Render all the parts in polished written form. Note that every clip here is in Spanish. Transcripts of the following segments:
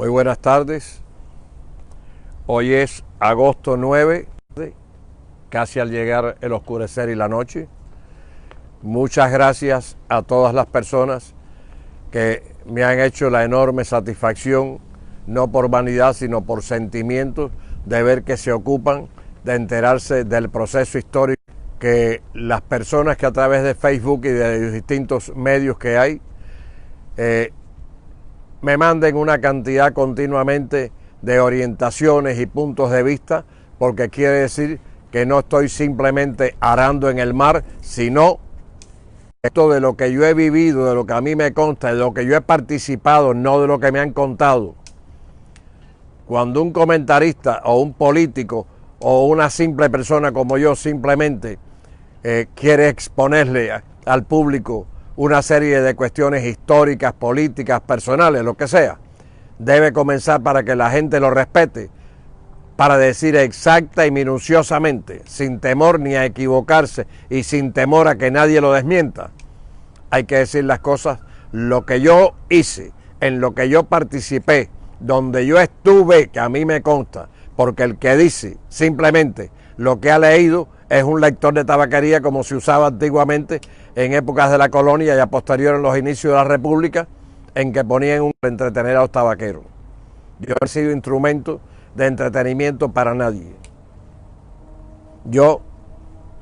Muy buenas tardes. Hoy es agosto 9, casi al llegar el oscurecer y la noche. Muchas gracias a todas las personas que me han hecho la enorme satisfacción, no por vanidad, sino por sentimientos, de ver que se ocupan de enterarse del proceso histórico, que las personas que a través de Facebook y de distintos medios que hay, me manden una cantidad continuamente de orientaciones y puntos de vista, porque quiere decir que no estoy simplemente arando en el mar, sino esto de lo que yo he vivido, de lo que a mí me consta, de lo que yo he participado, no de lo que me han contado. Cuando un comentarista o un político o una simple persona como yo simplemente quiere exponerle al público una serie de cuestiones históricas, políticas, personales, lo que sea, debe comenzar para que la gente lo respete, para decir exacta y minuciosamente, sin temor ni a equivocarse y sin temor a que nadie lo desmienta. Hay que decir las cosas, lo que yo hice, en lo que yo participé, donde yo estuve, que a mí me consta, porque el que dice simplemente lo que ha leído es un lector de tabaquería, como se usaba antiguamente en épocas de la colonia y a posterior en los inicios de la República, en que ponían un entretener a los tabaqueros. Yo he sido instrumento de entretenimiento para nadie. Yo,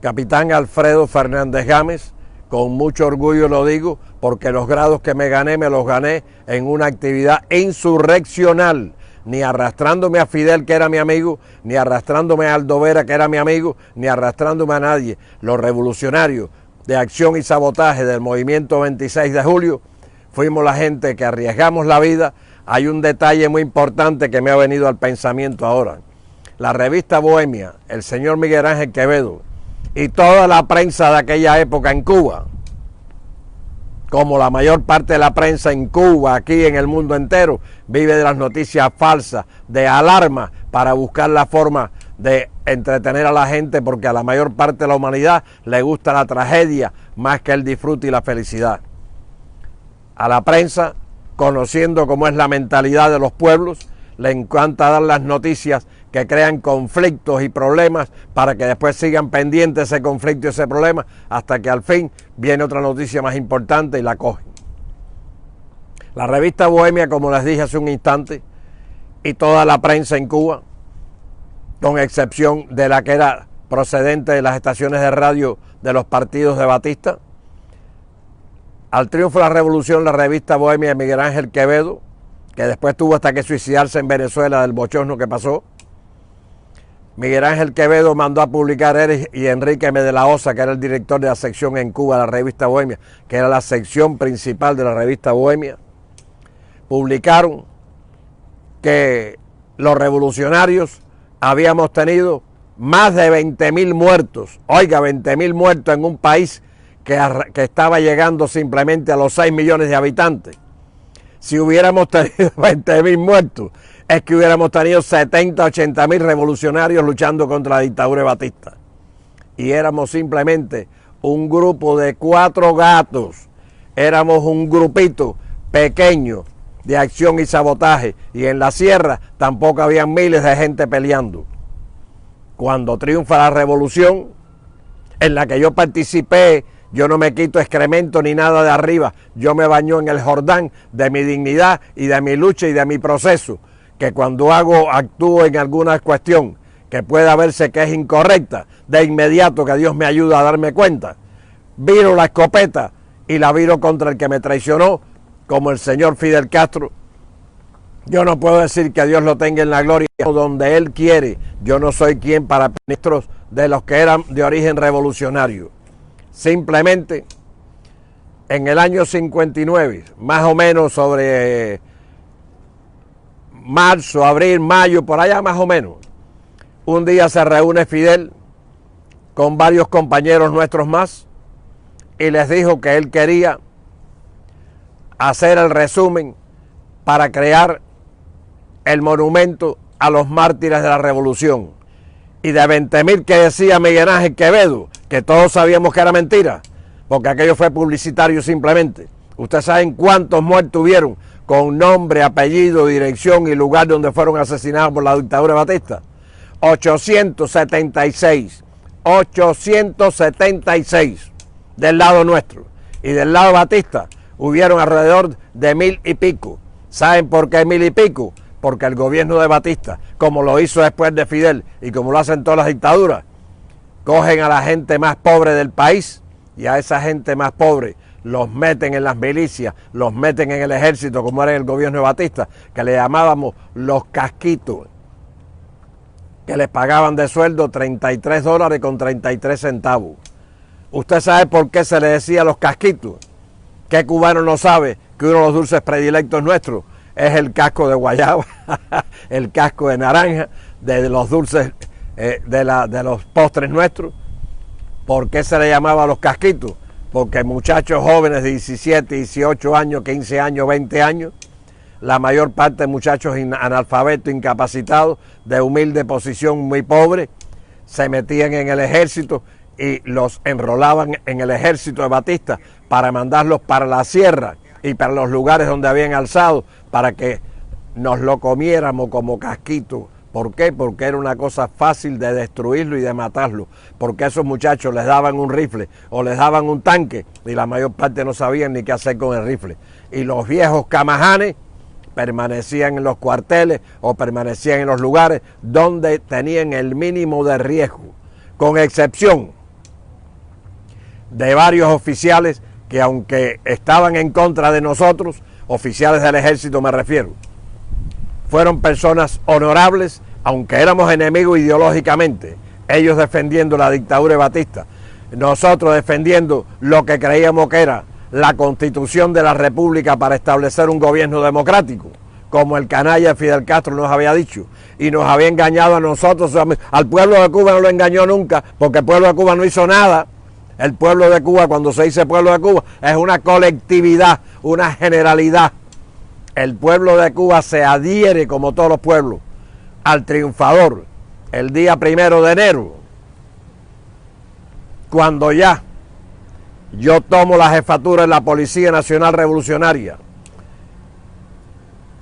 capitán Alfredo Fernández Gámez, con mucho orgullo lo digo, porque los grados que me los gané en una actividad insurreccional, ni arrastrándome a Fidel, que era mi amigo, ni arrastrándome a Aldo Vera, que era mi amigo, ni arrastrándome a nadie. Los revolucionarios de acción y sabotaje del movimiento 26 de julio, fuimos la gente que arriesgamos la vida. Hay un detalle muy importante que me ha venido al pensamiento ahora. La revista Bohemia, el señor Miguel Ángel Quevedo y toda la prensa de aquella época en Cuba, como la mayor parte de la prensa en Cuba, aquí en el mundo entero, vive de las noticias falsas, de alarma, para buscar la forma de entretener a la gente, porque a la mayor parte de la humanidad le gusta la tragedia más que el disfrute y la felicidad. A la prensa, conociendo cómo es la mentalidad de los pueblos, le encanta dar las noticias que crean conflictos y problemas para que después sigan pendientes ese conflicto y ese problema hasta que al fin viene otra noticia más importante y la cogen. La revista Bohemia, como les dije hace un instante, y toda la prensa en Cuba, con excepción de la que era procedente de las estaciones de radio de los partidos de Batista, al triunfo de la revolución, la revista Bohemia de Miguel Ángel Quevedo, que después tuvo hasta que suicidarse en Venezuela del bochorno que pasó, Miguel Ángel Quevedo mandó a publicar él y Enrique M. de la Osa, que era el director de la sección en Cuba de la revista Bohemia, que era la sección principal de la revista Bohemia, publicaron que los revolucionarios habíamos tenido más de 20.000 muertos. Oiga, 20.000 muertos en un país que estaba llegando simplemente a los 6 millones de habitantes. Si hubiéramos tenido 20.000 muertos, es que hubiéramos tenido 70, 80.000 revolucionarios luchando contra la dictadura de Batista. Y éramos simplemente un grupo de 4 gatos. Éramos un grupito pequeño de acción y sabotaje. Y en la sierra tampoco había miles de gente peleando. Cuando triunfa la revolución, en la que yo participé, yo no me quito excremento ni nada de arriba. Yo me baño en el Jordán de mi dignidad y de mi lucha y de mi proceso. Que cuando actúo en alguna cuestión que pueda verse que es incorrecta, de inmediato que Dios me ayuda a darme cuenta, viro la escopeta y la viro contra el que me traicionó, como el señor Fidel Castro. Yo no puedo decir que Dios lo tenga en la gloria donde Él quiere. Yo no soy quien para ministros de los que eran de origen revolucionario. Simplemente, en el año 59, más o menos sobre marzo, abril, mayo, por allá más o menos, un día se reúne Fidel con varios compañeros nuestros más y les dijo que él quería hacer el resumen para crear el monumento a los mártires de la revolución. Y de 20.000 que decía Miguel Ángel Quevedo, que todos sabíamos que era mentira, porque aquello fue publicitario simplemente. Ustedes saben cuántos muertos hubieron con nombre, apellido, dirección y lugar donde fueron asesinados por la dictadura de Batista? 876. 876 del lado nuestro. Y del lado de Batista hubieron alrededor de 1000 y pico. ¿Saben por qué 1000 y pico? Porque el gobierno de Batista, como lo hizo después de Fidel y como lo hacen todas las dictaduras, cogen a la gente más pobre del país y a esa gente más pobre los meten en las milicias, los meten en el ejército, como era en el gobierno de Batista, que le llamábamos los casquitos, que les pagaban de sueldo $33 con 33 centavos. ¿Usted sabe por qué se le decía los casquitos? ¿Qué cubano no sabe que uno de los dulces predilectos nuestros es el casco de guayaba, el casco de naranja, de los dulces, de los postres nuestros? ¿Por qué se le llamaba los casquitos? Porque muchachos jóvenes de 17, 18 años, 15 años, 20 años, la mayor parte de muchachos analfabetos, incapacitados, de humilde posición, muy pobre, se metían en el ejército y los enrolaban en el ejército de Batista para mandarlos para la sierra y para los lugares donde habían alzado para que nos lo comiéramos como casquito. ¿Por qué? Porque era una cosa fácil de destruirlo y de matarlo. Porque a esos muchachos les daban un rifle o les daban un tanque y la mayor parte no sabían ni qué hacer con el rifle. Y los viejos camajanes permanecían en los cuarteles o permanecían en los lugares donde tenían el mínimo de riesgo, con excepción de varios oficiales que, aunque estaban en contra de nosotros, oficiales del ejército me refiero, fueron personas honorables, aunque éramos enemigos ideológicamente, ellos defendiendo la dictadura de Batista, nosotros defendiendo lo que creíamos que era la Constitución de la República para establecer un gobierno democrático, como el canalla Fidel Castro nos había dicho, y nos había engañado a nosotros. Al pueblo de Cuba no lo engañó nunca, porque el pueblo de Cuba no hizo nada. El pueblo de Cuba, cuando se dice pueblo de Cuba, es una colectividad, una generalidad. El pueblo de Cuba se adhiere, como todos los pueblos, al triunfador el día 1 de enero, cuando ya yo tomo la jefatura de la Policía Nacional Revolucionaria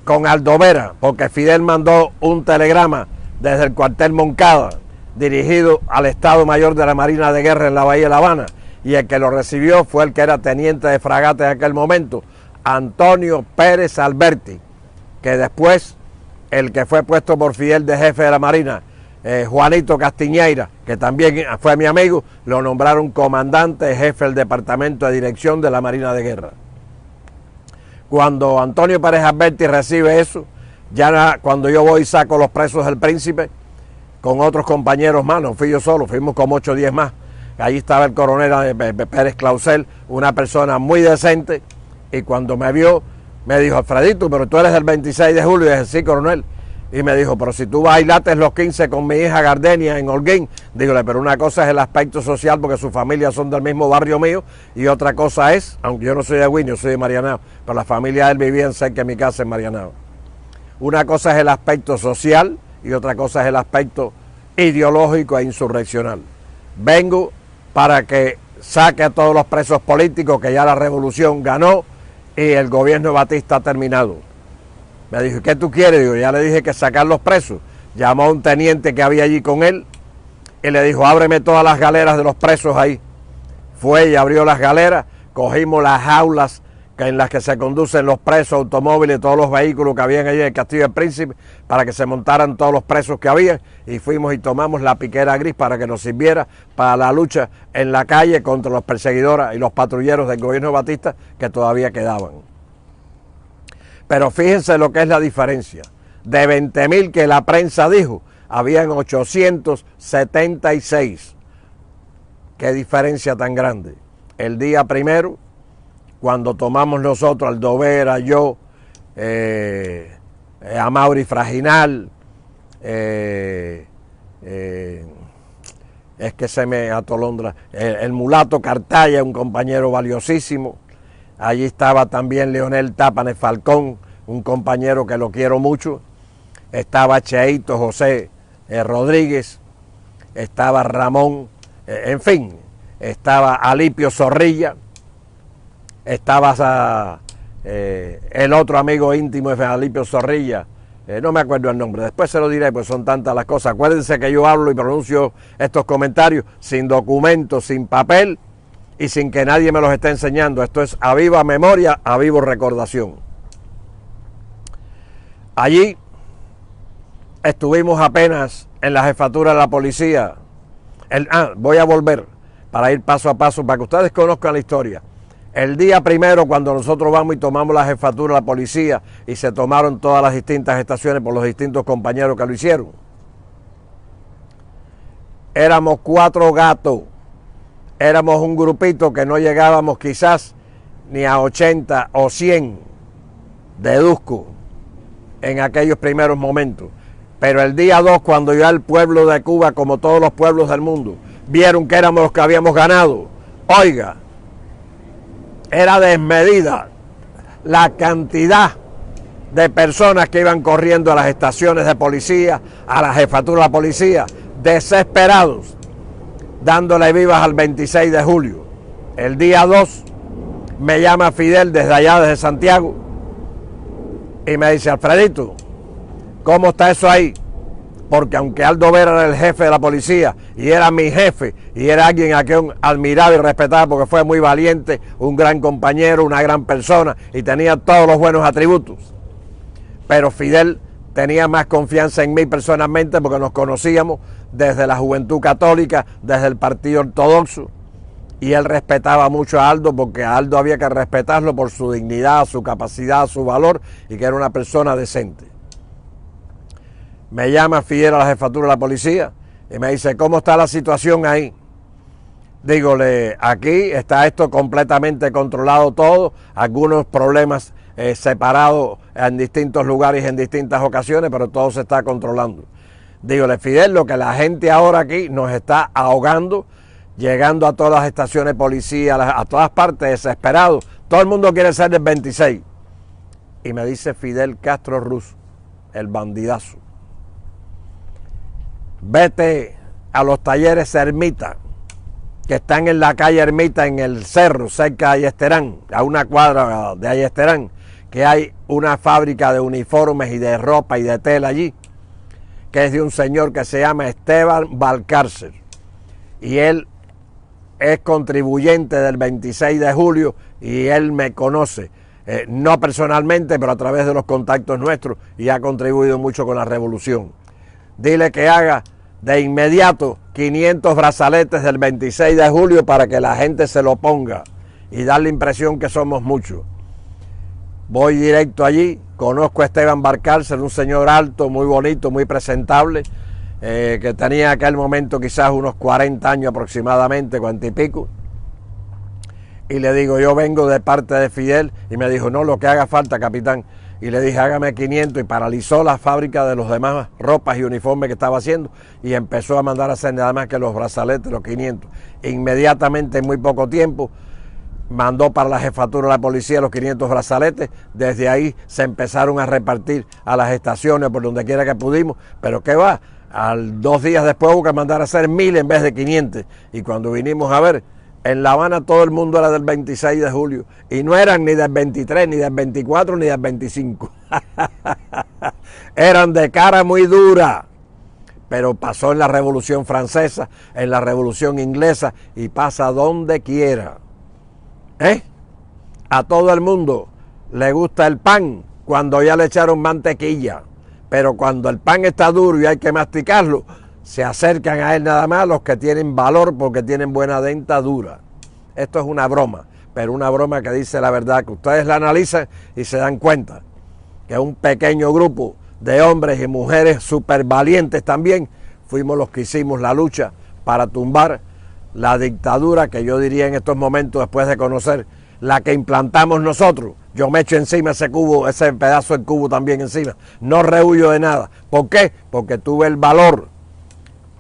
con Aldo Vera, porque Fidel mandó un telegrama desde el cuartel Moncada dirigido al Estado Mayor de la Marina de Guerra en la Bahía de La Habana, y el que lo recibió fue el que era teniente de fragata en aquel momento, Antonio Pérez Alberti, que después el que fue puesto por Fidel de jefe de la Marina, Juanito Castiñeira, que también fue mi amigo, lo nombraron comandante jefe del Departamento de Dirección de la Marina de Guerra. Cuando Antonio Pérez Alberti recibe eso, ya cuando yo voy y saco los presos del Príncipe, con otros compañeros más, no fui yo solo, fuimos como 8 o 10 más. Allí estaba el coronel Pérez Clausel, una persona muy decente, y cuando me vio, me dijo: Alfredito, pero tú eres del 26 de julio. Y dije: sí, coronel. Y me dijo: pero si tú bailates los 15 con mi hija Gardenia en Holguín. Dígole: pero una cosa es el aspecto social, porque sus familias son del mismo barrio mío, y otra cosa es, aunque yo no soy de Guineo, soy de Marianao, pero la familia de él vivía cerca de mi casa en Marianao. Una cosa es el aspecto social y otra cosa es el aspecto ideológico e insurreccional. Vengo para que saque a todos los presos políticos, que ya la revolución ganó y el gobierno de Batista ha terminado. Me dijo: ¿qué tú quieres? Digo: ya le dije que sacar los presos. Llamó a un teniente que había allí con él y le dijo: ábreme todas las galeras de los presos ahí. Fue y abrió las galeras, cogimos las jaulas en las que se conducen los presos, automóviles, todos los vehículos que habían allí en el Castillo del Príncipe, para que se montaran todos los presos que había, y fuimos y tomamos la piquera gris para que nos sirviera para la lucha en la calle contra los perseguidores y los patrulleros del gobierno de Batista que todavía quedaban. Pero fíjense lo que es la diferencia. De 20.000 que la prensa dijo, habían 876. Qué diferencia tan grande. El día 1, cuando tomamos nosotros, Aldo Vera, yo, Amaury Fraginal, es que se me atolondra, el mulato Cartaya, un compañero valiosísimo. Allí estaba también Leonel Tápanes Falcón, un compañero que lo quiero mucho. Estaba Cheito José Rodríguez, estaba Ramón, en fin, estaba Alipio Zorrilla, estaba el otro amigo íntimo de Felipe Zorrilla, no me acuerdo el nombre, después se lo diré, pues son tantas las cosas. Acuérdense que yo hablo y pronuncio estos comentarios sin documentos, sin papel y sin que nadie me los esté enseñando. Esto es a viva memoria, a viva recordación. Allí estuvimos apenas en la jefatura de la policía. Voy a volver para ir paso a paso, para que ustedes conozcan la historia. El día primero, cuando nosotros vamos y tomamos la jefatura de la policía y se tomaron todas las distintas estaciones por los distintos compañeros que lo hicieron, éramos 4 gatos, éramos un grupito que no llegábamos quizás ni a 80 o 100, deduzco, en aquellos primeros momentos. Pero el día 2, cuando ya el pueblo de Cuba, como todos los pueblos del mundo, vieron que éramos los que habíamos ganado, oiga, era desmedida la cantidad de personas que iban corriendo a las estaciones de policía, a la jefatura de la policía, desesperados, dándole vivas al 26 de julio. El día 2 me llama Fidel desde allá, desde Santiago, y me dice: Alfredito, ¿cómo está eso ahí? Porque aunque Aldo Vera era el jefe de la policía y era mi jefe y era alguien a quien admiraba y respetaba porque fue muy valiente, un gran compañero, una gran persona y tenía todos los buenos atributos, pero Fidel tenía más confianza en mí personalmente porque nos conocíamos desde la Juventud Católica, desde el Partido Ortodoxo, y él respetaba mucho a Aldo porque a Aldo había que respetarlo por su dignidad, su capacidad, su valor y que era una persona decente. Me llama Fidel a la jefatura de la policía y me dice: ¿cómo está la situación ahí? Dígole: aquí está esto completamente controlado todo, algunos problemas separados en distintos lugares y en distintas ocasiones, pero todo se está controlando. Dígole: Fidel, lo que la gente ahora aquí nos está ahogando, llegando a todas las estaciones de policía, a todas partes, desesperados. Todo el mundo quiere ser del 26. Y me dice Fidel Castro Ruz, el bandidazo: vete a los talleres Ermita, que están en la calle Ermita, en el cerro, cerca de Ayestarán, a una cuadra de Ayestarán, que hay una fábrica de uniformes y de ropa y de tela allí, que es de un señor que se llama Esteban Valcárcel. Y él es contribuyente del 26 de julio y él me conoce, no personalmente, pero a través de los contactos nuestros, y ha contribuido mucho con la revolución. Dile que haga de inmediato 500 brazaletes del 26 de julio para que la gente se lo ponga y dar la impresión que somos muchos. Voy directo allí, conozco a Esteban Valcárcel, un señor alto, muy bonito, muy presentable, que tenía en aquel momento quizás unos 40 años aproximadamente, 40 y pico. Y le digo: yo vengo de parte de Fidel. Y me dijo: no, lo que haga falta, capitán. Y le dije: hágame 500, y paralizó la fábrica de los demás ropas y uniformes que estaba haciendo y empezó a mandar a hacer nada más que los brazaletes, los 500. Inmediatamente, en muy poco tiempo, mandó para la jefatura de la policía los 500 brazaletes. Desde ahí se empezaron a repartir a las estaciones por donde quiera que pudimos, pero ¿qué va? 2 días después hubo que mandar a hacer 1000 en vez de 500, y cuando vinimos a ver, en La Habana todo el mundo era del 26 de julio y no eran ni del 23, ni del 24, ni del 25. Eran de cara muy dura, pero pasó en la Revolución Francesa, en la Revolución Inglesa y pasa donde quiera. A todo el mundo le gusta el pan cuando ya le echaron mantequilla, pero cuando el pan está duro y hay que masticarlo, se acercan a él nada más los que tienen valor porque tienen buena dentadura. Esto es una broma, pero una broma que dice la verdad, que ustedes la analizan y se dan cuenta que un pequeño grupo de hombres y mujeres súper valientes también fuimos los que hicimos la lucha para tumbar la dictadura que yo diría en estos momentos, después de conocer la que implantamos nosotros. Yo me echo encima ese cubo, ese pedazo de cubo también encima. No rehuyo de nada. ¿Por qué? Porque tuve el valor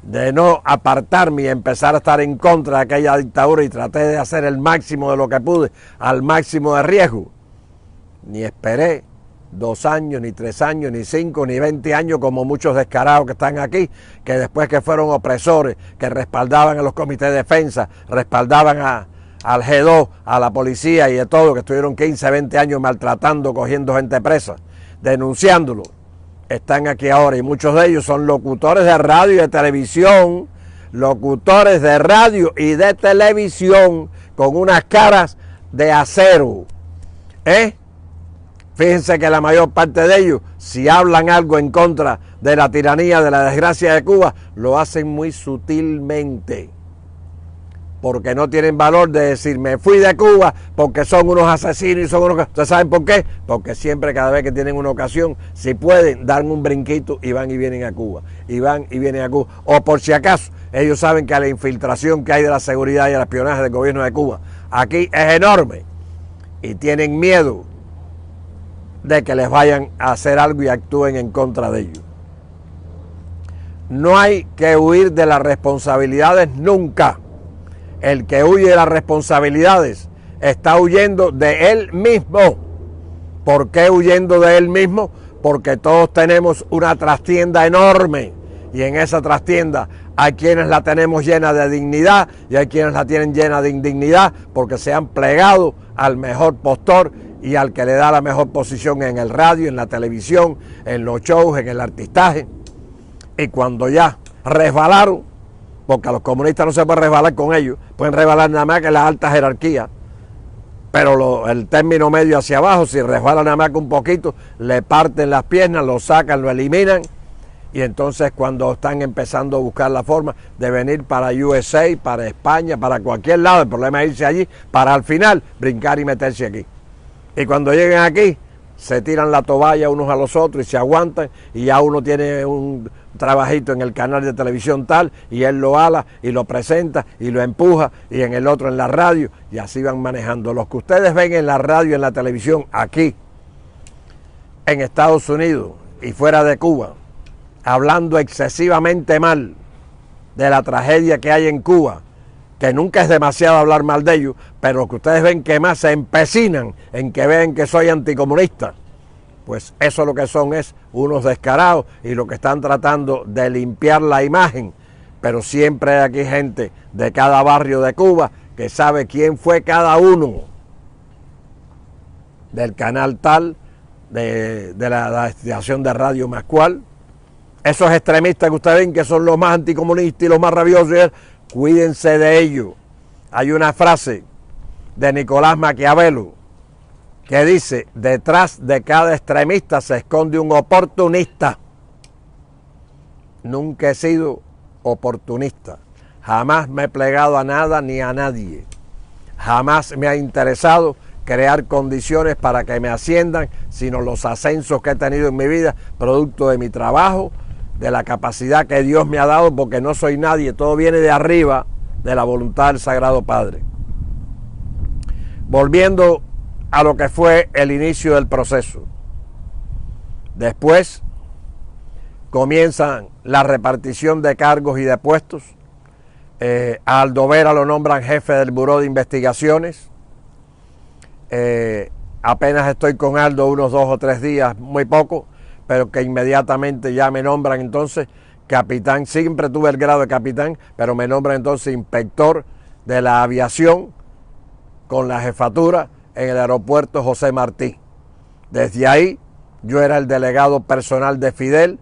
de no apartarme y empezar a estar en contra de aquella dictadura y traté de hacer el máximo de lo que pude, al máximo de riesgo. Ni esperé 2 años, ni 3 años, ni 5, ni 20 años como muchos descarados que están aquí, que después que fueron opresores, que respaldaban a los comités de defensa, respaldaban al G2, a la policía y de todo, que estuvieron 15, 20 años maltratando, cogiendo gente presa, denunciándolo, están aquí ahora y muchos de ellos son locutores de radio y de televisión, locutores de radio y de televisión con unas caras de acero. Fíjense que la mayor parte de ellos, si hablan algo en contra de la tiranía, de la desgracia de Cuba, lo hacen muy sutilmente, porque no tienen valor de decir me fui de Cuba porque son unos asesinos y son unos... ¿Ustedes saben por qué? Porque siempre, cada vez que tienen una ocasión, si pueden, dan un brinquito y van y vienen a Cuba, y van y vienen a Cuba. O por si acaso, ellos saben que la infiltración que hay de la seguridad y el espionaje del gobierno de Cuba aquí es enorme, y tienen miedo de que les vayan a hacer algo y actúen en contra de ellos. No hay que huir de las responsabilidades nunca. El que huye de las responsabilidades está huyendo de él mismo. ¿Por qué huyendo de él mismo? Porque todos tenemos una trastienda enorme, y en esa trastienda hay quienes la tenemos llena de dignidad y hay quienes la tienen llena de indignidad porque se han plegado al mejor postor y al que le da la mejor posición en el radio, en la televisión, en los shows, en el artistaje. Y cuando ya resbalaron, porque a los comunistas no se puede resbalar con ellos, pueden resbalar nada más que la alta jerarquía, pero el término medio hacia abajo, si resbalan nada más que un poquito, le parten las piernas, lo sacan, lo eliminan, y entonces cuando están empezando a buscar la forma de venir para USA, para España, para cualquier lado, el problema es irse allí, para al final brincar y meterse aquí. Y cuando lleguen aquí, se tiran la toalla unos a los otros y se aguantan, y ya uno tiene un trabajito en el canal de televisión tal, y él lo ala y lo presenta y lo empuja, y en el otro en la radio, y así van manejando. Los que ustedes ven en la radio y en la televisión aquí, en Estados Unidos y fuera de Cuba, hablando excesivamente mal de la tragedia que hay en Cuba, que nunca es demasiado hablar mal de ellos, pero que ustedes ven que más se empecinan en que vean que soy anticomunista, pues eso lo que son es unos descarados, y lo que están tratando de limpiar la imagen. Pero siempre hay aquí gente de cada barrio de Cuba que sabe quién fue cada uno del canal tal, de la estación de radio más cual. Esos extremistas que ustedes ven que son los más anticomunistas y los más rabiosos, cuídense de ellos. Hay una frase de Nicolás Maquiavelo que dice: detrás de cada extremista se esconde un oportunista. Nunca he sido oportunista, jamás me he plegado a nada ni a nadie, jamás me ha interesado crear condiciones para que me asciendan, sino los ascensos que he tenido en mi vida, producto de mi trabajo, de la capacidad que Dios me ha dado, porque no soy nadie, todo viene de arriba, de la voluntad del Sagrado Padre. Volviendo a lo que fue el inicio del proceso. Después comienza la repartición de cargos y de puestos. A Aldo Vera lo nombran jefe del Buró de Investigaciones. Apenas estoy con Aldo unos 2 o 3 días, muy poco, pero que inmediatamente ya me nombran entonces capitán. Siempre tuve el grado de capitán, pero me nombran entonces inspector de la aviación con la jefatura en el aeropuerto José Martí. Desde ahí yo era el delegado personal de Fidel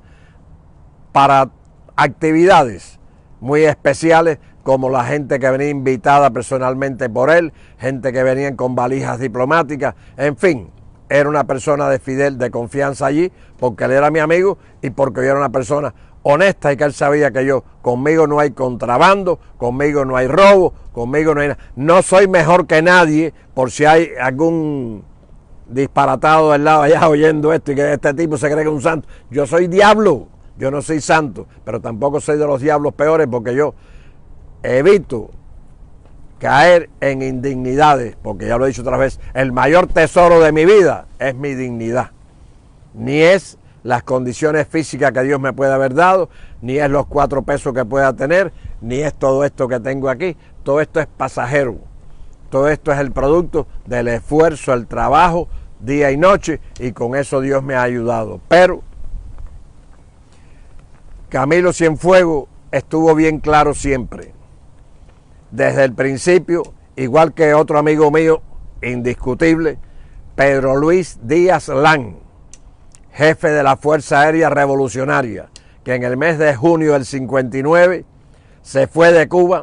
para actividades muy especiales, como la gente que venía invitada personalmente por él, gente que venían con valijas diplomáticas, en fin. Era una persona de Fidel de confianza allí, porque él era mi amigo y porque yo era una persona honesta, y que él sabía que conmigo no hay contrabando, conmigo no hay robo, conmigo no hay nada. No soy mejor que nadie, por si hay algún disparatado del lado allá oyendo esto y que este tipo se cree que es un santo. Yo soy diablo, yo no soy santo, pero tampoco soy de los diablos peores, porque yo evito caer en indignidades, porque ya lo he dicho otra vez, el mayor tesoro de mi vida es mi dignidad. Ni es las condiciones físicas que Dios me puede haber dado, ni es los 4 pesos que pueda tener, ni es todo esto que tengo aquí. Todo esto es pasajero. Todo esto es el producto del esfuerzo, el trabajo, día y noche, y con eso Dios me ha ayudado. Pero Camilo Cienfuegos estuvo bien claro siempre, desde el principio, igual que otro amigo mío, indiscutible, Pedro Luis Díaz Lan, jefe de la Fuerza Aérea Revolucionaria, que en el mes de junio del 59 se fue de Cuba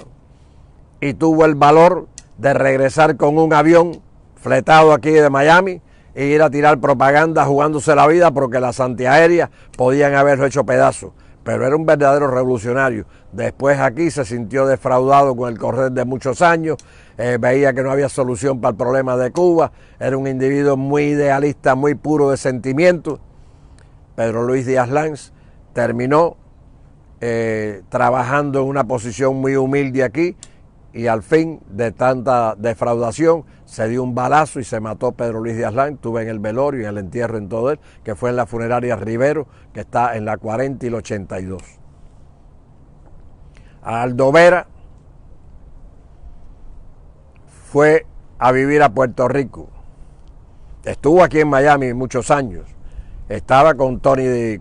y tuvo el valor de regresar con un avión fletado aquí de Miami e ir a tirar propaganda jugándose la vida porque las antiaéreas podían haberlo hecho pedazos. Pero era un verdadero revolucionario. Después aquí se sintió defraudado con el correr de muchos años, veía que no había solución para el problema de Cuba, era un individuo muy idealista, muy puro de sentimientos. Pedro Luis Díaz Lanz terminó trabajando en una posición muy humilde aquí y al fin de tanta defraudación se dio un balazo y se mató Pedro Luis Díaz Lanz. Estuve en el velorio y en el entierro en todo él, que fue en la funeraria Rivero, que está en la 40 y la 82. Aldo Vera fue a vivir a Puerto Rico. Estuvo aquí en Miami muchos años. Estaba con Tony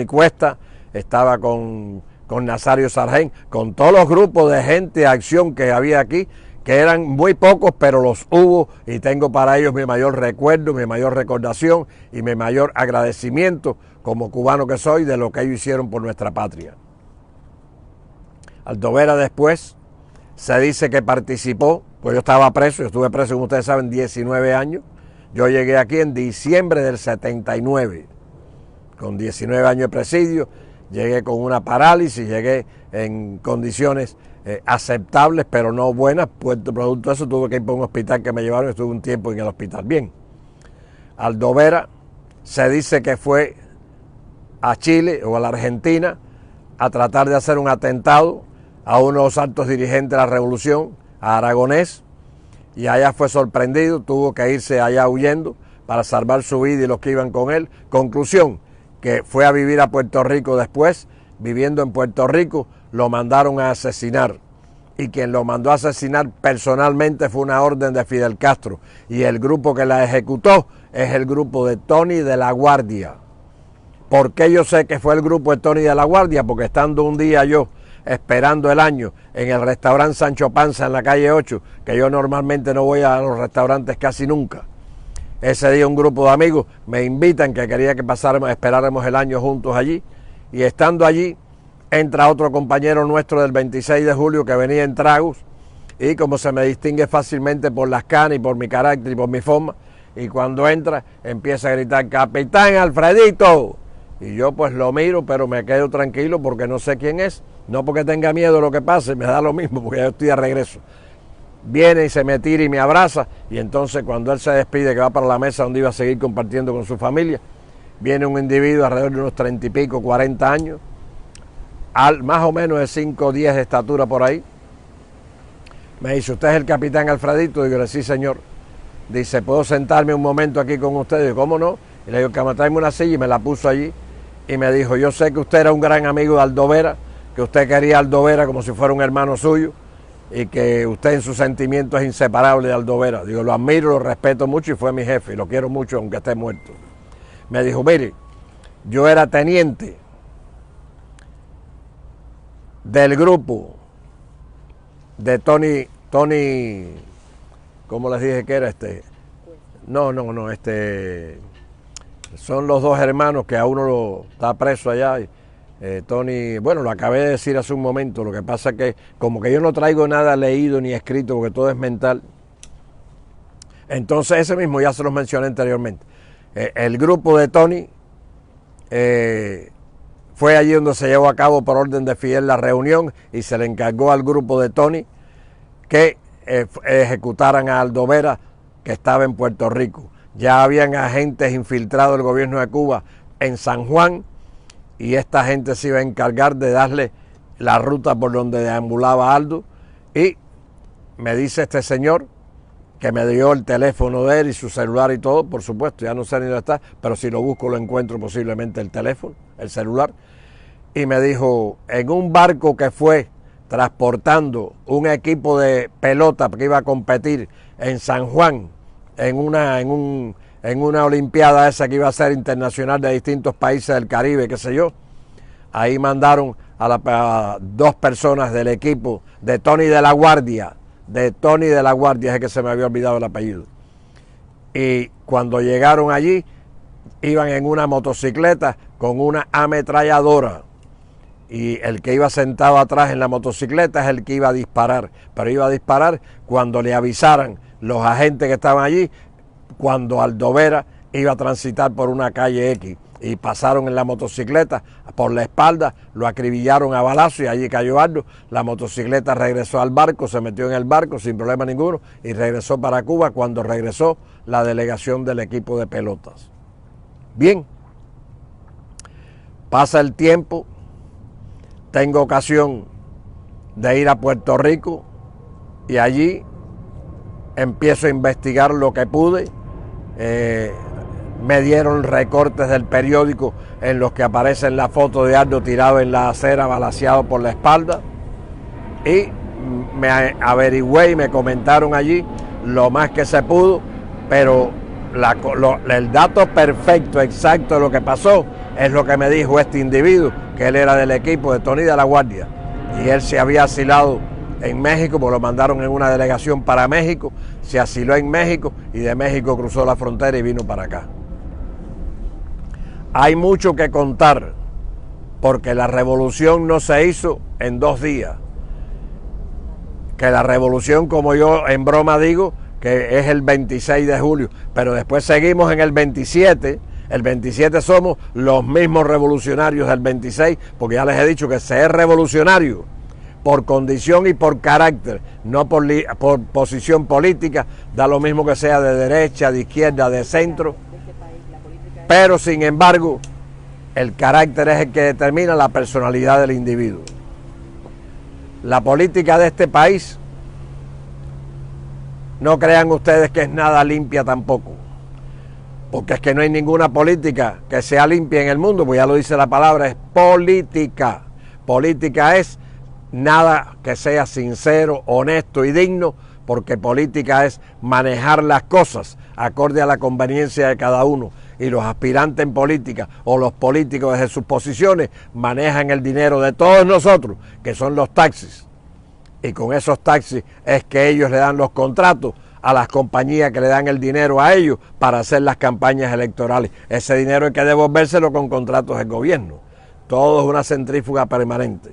Cuesta, estaba con Nazario Sargent, con todos los grupos de gente de acción que había aquí, que eran muy pocos, pero los hubo, y tengo para ellos mi mayor recuerdo, mi mayor recordación y mi mayor agradecimiento como cubano que soy de lo que ellos hicieron por nuestra patria. Aldo Vera después se dice que participó, pues yo estaba preso, yo estuve preso, como ustedes saben, 19 años. Yo llegué aquí en diciembre del 79, con 19 años de presidio, llegué con una parálisis, llegué en condiciones aceptables, pero no buenas, pues producto de eso tuve que ir por un hospital que me llevaron y estuve un tiempo en el hospital. Bien, Aldo Vera se dice que fue a Chile o a la Argentina a tratar de hacer un atentado a uno de los altos dirigentes de la revolución, a Aragonés, y allá fue sorprendido, tuvo que irse allá huyendo para salvar su vida y los que iban con él. Conclusión, que fue a vivir a Puerto Rico después, viviendo en Puerto Rico, lo mandaron a asesinar. Y quien lo mandó a asesinar personalmente fue una orden de Fidel Castro. Y el grupo que la ejecutó es el grupo de Tony de la Guardia. ¿Por qué yo sé que fue el grupo de Tony de la Guardia? Porque estando un día yo esperando el año en el restaurante Sancho Panza en la calle 8, que yo normalmente no voy a los restaurantes casi nunca. Ese día un grupo de amigos me invitan, que quería que esperáramos el año juntos allí, y estando allí entra otro compañero nuestro del 26 de julio que venía en tragos, y como se me distingue fácilmente por las canas y por mi carácter y por mi forma, y cuando entra empieza a gritar: "Capitán Alfredito", y yo pues lo miro, pero me quedo tranquilo porque no sé quién es, no porque tenga miedo de lo que pase, me da lo mismo porque yo estoy de regreso. Viene y se me tira y me abraza, y entonces cuando él se despide, que va para la mesa donde iba a seguir compartiendo con su familia, viene un individuo alrededor de unos 30 y pico, 40 años, más o menos de 5 o 10 de estatura por ahí. Me dice: "¿Usted es el capitán Alfredito?" Digo: "Sí, señor". Dice: "¿Puedo sentarme un momento aquí con usted?" Digo: "¿Cómo no?" Y le digo: "Que me tráeme una silla", y me la puso allí. Y me dijo: "Yo sé que usted era un gran amigo de Aldo Vera, que usted quería a Aldo Vera como si fuera un hermano suyo, y que usted en sus sentimientos es inseparable de Aldo Vera". Digo: "Lo admiro, lo respeto mucho y fue mi jefe y lo quiero mucho aunque esté muerto". Me dijo: "Mire, yo era teniente del grupo de Tony, ¿cómo les dije que era No, son los dos hermanos que a uno lo está preso allá. Tony, bueno, lo acabé de decir hace un momento, lo que pasa es que como que yo no traigo nada leído ni escrito porque todo es mental, entonces ese mismo ya se los mencioné anteriormente. El grupo de Tony fue allí donde se llevó a cabo por orden de Fidel la reunión, y se le encargó al grupo de Tony que ejecutaran a Aldo Vera, que estaba en Puerto Rico. Ya habían agentes infiltrados del gobierno de Cuba en San Juan, y esta gente se iba a encargar de darle la ruta por donde deambulaba Aldo. Y me dice este señor, que me dio el teléfono de él y su celular y todo, por supuesto, ya no sé ni dónde está, pero si lo busco lo encuentro posiblemente, el teléfono, el celular, y me dijo: en un barco que fue transportando un equipo de pelota que iba a competir en San Juan, en una olimpiada esa que iba a ser internacional de distintos países del Caribe, qué sé yo, ahí mandaron a 2 personas del equipo de Tony de la Guardia, de Tony de la Guardia, es que se me había olvidado el apellido. Y cuando llegaron allí, iban en una motocicleta con una ametralladora. Y el que iba sentado atrás en la motocicleta es el que iba a disparar. Pero iba a disparar cuando le avisaran los agentes que estaban allí, cuando Aldo Vera iba a transitar por una calle X. Y pasaron en la motocicleta por la espalda, lo acribillaron a balazo y allí cayó Aldo. La motocicleta regresó al barco, se metió en el barco sin problema ninguno y regresó para Cuba cuando regresó la delegación del equipo de pelotas. Bien, pasa el tiempo, tengo ocasión de ir a Puerto Rico y allí empiezo a investigar lo que pude. Me dieron recortes del periódico en los que aparece la foto de Aldo tirado en la acera, balaceado por la espalda. Y me averigüé y me comentaron allí lo más que se pudo, pero el dato perfecto, exacto de lo que pasó, es lo que me dijo este individuo, que él era del equipo de Tony de la Guardia. Y él se había asilado en México, porque lo mandaron en una delegación para México, se asiló en México y de México cruzó la frontera y vino para acá. Hay mucho que contar, porque la revolución no se hizo en 2 días. Que la revolución, como yo en broma digo, que es el 26 de julio, pero después seguimos en el 27. El 27 somos los mismos revolucionarios del 26, porque ya les he dicho que ser revolucionario por condición y por carácter, no por posición política, da lo mismo que sea de derecha, de izquierda, de centro. Pero sin embargo, el carácter es el que determina la personalidad del individuo. La política de este país, no crean ustedes que es nada limpia tampoco, porque es que no hay ninguna política que sea limpia en el mundo, pues ya lo dice la palabra, es política. Política es nada que sea sincero, honesto y digno, porque política es manejar las cosas acorde a la conveniencia de cada uno. Y los aspirantes en política o los políticos desde sus posiciones manejan el dinero de todos nosotros, que son los taxis. Y con esos taxis es que ellos le dan los contratos a las compañías que le dan el dinero a ellos para hacer las campañas electorales. Ese dinero hay que devolvérselo con contratos del gobierno. Todo es una centrífuga permanente.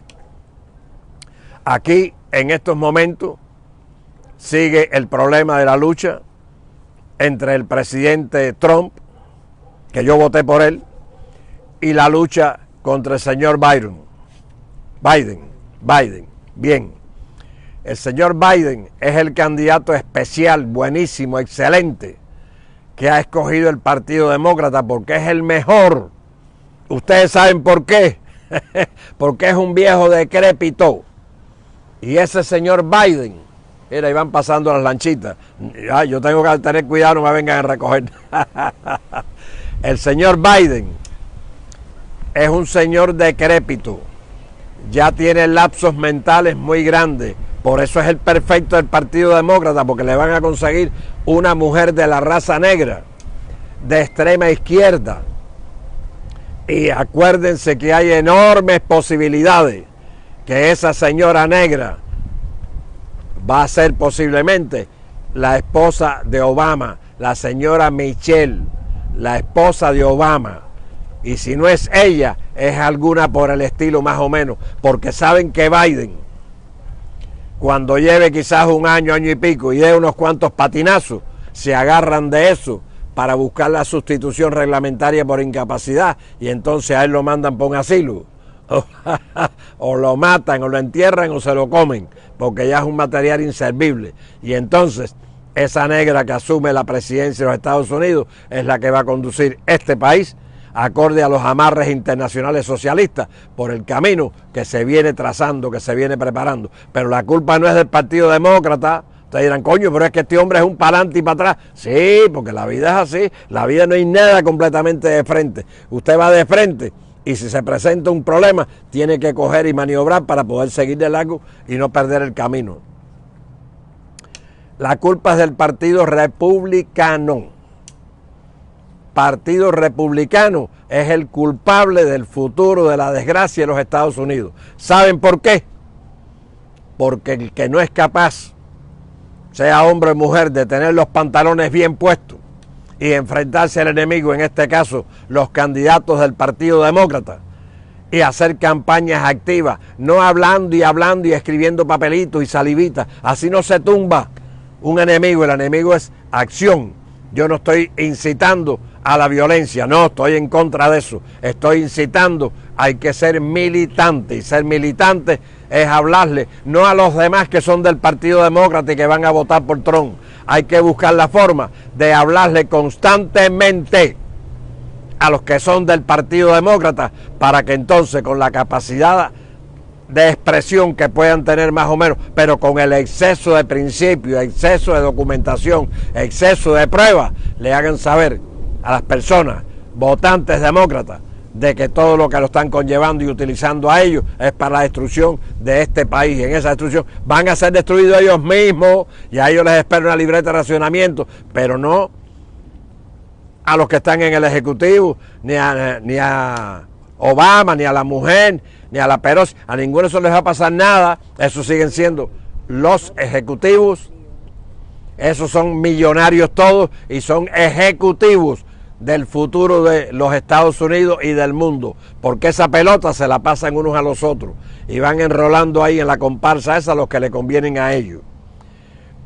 Aquí, en estos momentos, sigue el problema de la lucha entre el presidente Trump, que yo voté por él, y la lucha contra el señor Biden. Bien. El señor Biden es el candidato especial, buenísimo, excelente, que ha escogido el Partido Demócrata porque es el mejor. Ustedes saben por qué. Porque es un viejo decrépito. Y ese señor Biden, mira, ahí van pasando las lanchitas. Yo tengo que tener cuidado, no me vengan a recoger. El señor Biden es un señor decrépito, ya tiene lapsos mentales muy grandes, por eso es el perfecto del Partido Demócrata, porque le van a conseguir una mujer de la raza negra, de extrema izquierda, y acuérdense que hay enormes posibilidades que esa señora negra va a ser posiblemente la esposa de Obama, la señora Michelle, la esposa de Obama, y si no es ella, es alguna por el estilo más o menos, porque saben que Biden, cuando lleve quizás un año y pico y dé unos cuantos patinazos, se agarran de eso para buscar la sustitución reglamentaria por incapacidad, y entonces a él lo mandan por un asilo, o lo matan, o lo entierran, o se lo comen, porque ya es un material inservible, y entonces esa negra que asume la presidencia de los Estados Unidos es la que va a conducir este país acorde a los amarres internacionales socialistas por el camino que se viene trazando, que se viene preparando. Pero la culpa no es del Partido Demócrata. Ustedes dirán, coño, pero es que este hombre es un para adelante y para atrás. Sí, porque la vida es así. La vida no hay nada completamente de frente. Usted va de frente y si se presenta un problema, tiene que coger y maniobrar para poder seguir de largo y no perder el camino. La culpa es del Partido Republicano. Partido Republicano es el culpable del futuro de la desgracia de los Estados Unidos. ¿Saben por qué? Porque el que no es capaz sea hombre o mujer, de tener los pantalones bien puestos y enfrentarse al enemigo, en este caso los candidatos del Partido Demócrata, y hacer campañas activas, no hablando y escribiendo papelitos y salivitas. Así no se tumba un enemigo. El enemigo es acción. Yo no estoy incitando a la violencia, no, estoy en contra de eso. Estoy incitando, hay que ser militante, y ser militante es hablarle, no a los demás que son del Partido Demócrata y que van a votar por Trump. Hay que buscar la forma de hablarle constantemente a los que son del Partido Demócrata, para que entonces, con la capacidad de expresión que puedan tener más o menos, pero con el exceso de principios, exceso de documentación, exceso de pruebas, le hagan saber a las personas, votantes demócratas, de que todo lo que lo están conllevando y utilizando a ellos es para la destrucción de este país. En esa destrucción van a ser destruidos ellos mismos, y a ellos les espera una libreta de racionamiento, pero no a los que están en el Ejecutivo, ni a Obama, ni a la mujer, ni a la Pelosi. A ninguno de esos les va a pasar nada. Esos siguen siendo los ejecutivos. Esos son millonarios todos y son ejecutivos del futuro de los Estados Unidos y del mundo, porque esa pelota se la pasan unos a los otros y van enrolando ahí en la comparsa esa los que le convienen a ellos.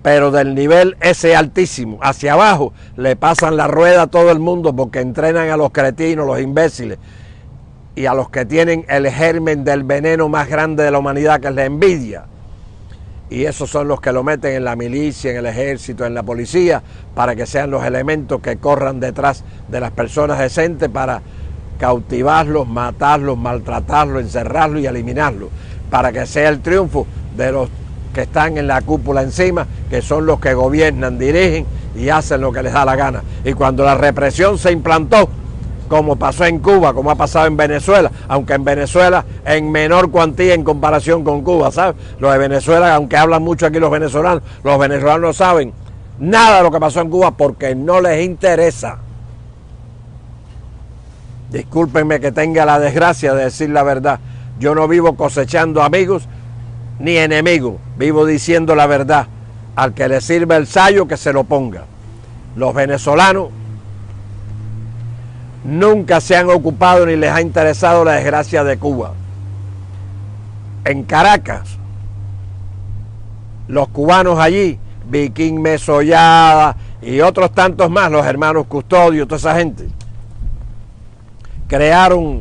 Pero del nivel ese altísimo hacia abajo le pasan la rueda a todo el mundo, porque entrenan a los cretinos, los imbéciles, y a los que tienen el germen del veneno más grande de la humanidad, que es la envidia. Y esos son los que lo meten en la milicia, en el ejército, en la policía, para que sean los elementos que corran detrás de las personas decentes para cautivarlos, matarlos, maltratarlos, encerrarlos y eliminarlos, para que sea el triunfo de los que están en la cúpula encima, que son los que gobiernan, dirigen y hacen lo que les da la gana. Y cuando la represión se implantó, como pasó en Cuba, como ha pasado en Venezuela, aunque en Venezuela en menor cuantía en comparación con Cuba, ¿sabes? Los de Venezuela, aunque hablan mucho aquí los venezolanos no saben nada de lo que pasó en Cuba porque no les interesa. Discúlpenme que tenga la desgracia de decir la verdad. Yo no vivo cosechando amigos ni enemigos, vivo diciendo la verdad. Al que le sirva el sayo, que se lo ponga. Los venezolanos nunca se han ocupado ni les ha interesado la desgracia de Cuba. En Caracas, los cubanos allí, Viquín Mesollada y otros tantos más, los hermanos Custodio, toda esa gente, crearon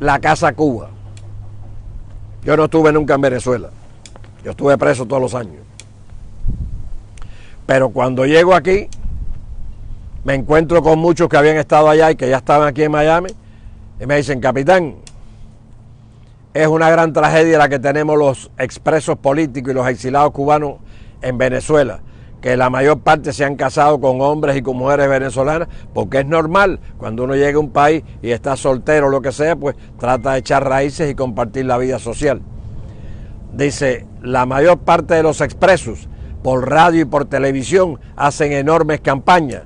la Casa Cuba. Yo no estuve nunca en Venezuela, yo estuve preso todos los años. Pero cuando llego aquí, me encuentro con muchos que habían estado allá y que ya estaban aquí en Miami, y me dicen: capitán, es una gran tragedia la que tenemos los expresos políticos y los exilados cubanos en Venezuela, que la mayor parte se han casado con hombres y con mujeres venezolanas, porque es normal, cuando uno llega a un país y está soltero o lo que sea, pues trata de echar raíces y compartir la vida social. Dice: la mayor parte de los expresos, por radio y por televisión, hacen enormes campañas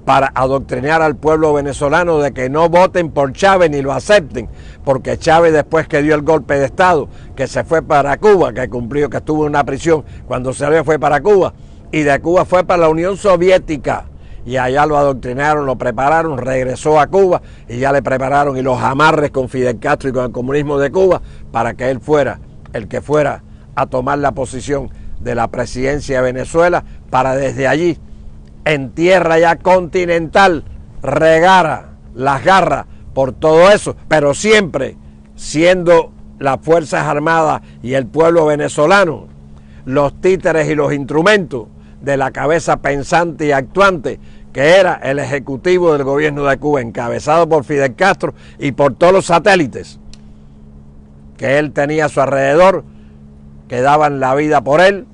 para adoctrinar al pueblo venezolano de que no voten por Chávez ni lo acepten, porque Chávez, después que dio el golpe de Estado, que se fue para Cuba, que cumplió, que estuvo en una prisión, cuando salió fue para Cuba, y de Cuba fue para la Unión Soviética, y allá lo adoctrinaron, lo prepararon, regresó a Cuba, y ya le prepararon y los amarres con Fidel Castro y con el comunismo de Cuba, para que él fuera el que fuera a tomar la posición de la presidencia de Venezuela, para desde allí, en tierra ya continental, regara las garras por todo eso, pero siempre siendo las Fuerzas Armadas y el pueblo venezolano los títeres y los instrumentos de la cabeza pensante y actuante, que era el ejecutivo del gobierno de Cuba, encabezado por Fidel Castro y por todos los satélites que él tenía a su alrededor, que daban la vida por él,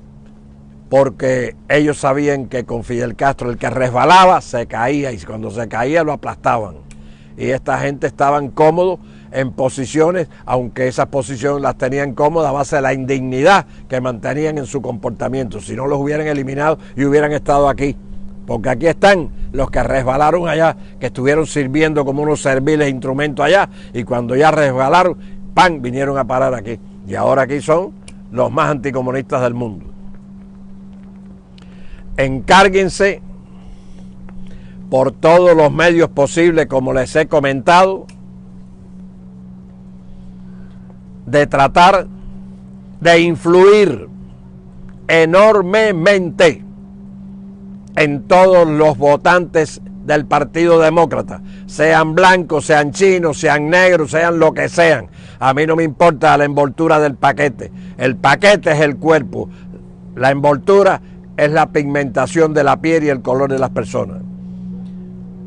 porque ellos sabían que con Fidel Castro el que resbalaba se caía, y cuando se caía lo aplastaban. Y esta gente estaban cómodos en posiciones, aunque esas posiciones las tenían cómodas a base de la indignidad que mantenían en su comportamiento. Si no, los hubieran eliminado y hubieran estado aquí, porque aquí están los que resbalaron allá, que estuvieron sirviendo como unos serviles instrumentos allá, y cuando ya resbalaron, ¡pam!, vinieron a parar aquí. Y ahora aquí son los más anticomunistas del mundo. encárguense por todos los medios posibles, como les he comentado, de tratar de influir enormemente en todos los votantes del Partido Demócrata, sean blancos, sean chinos, sean negros, sean lo que sean. A mí no me importa la envoltura del paquete. El paquete es el cuerpo. La envoltura es la pigmentación de la piel y el color de las personas.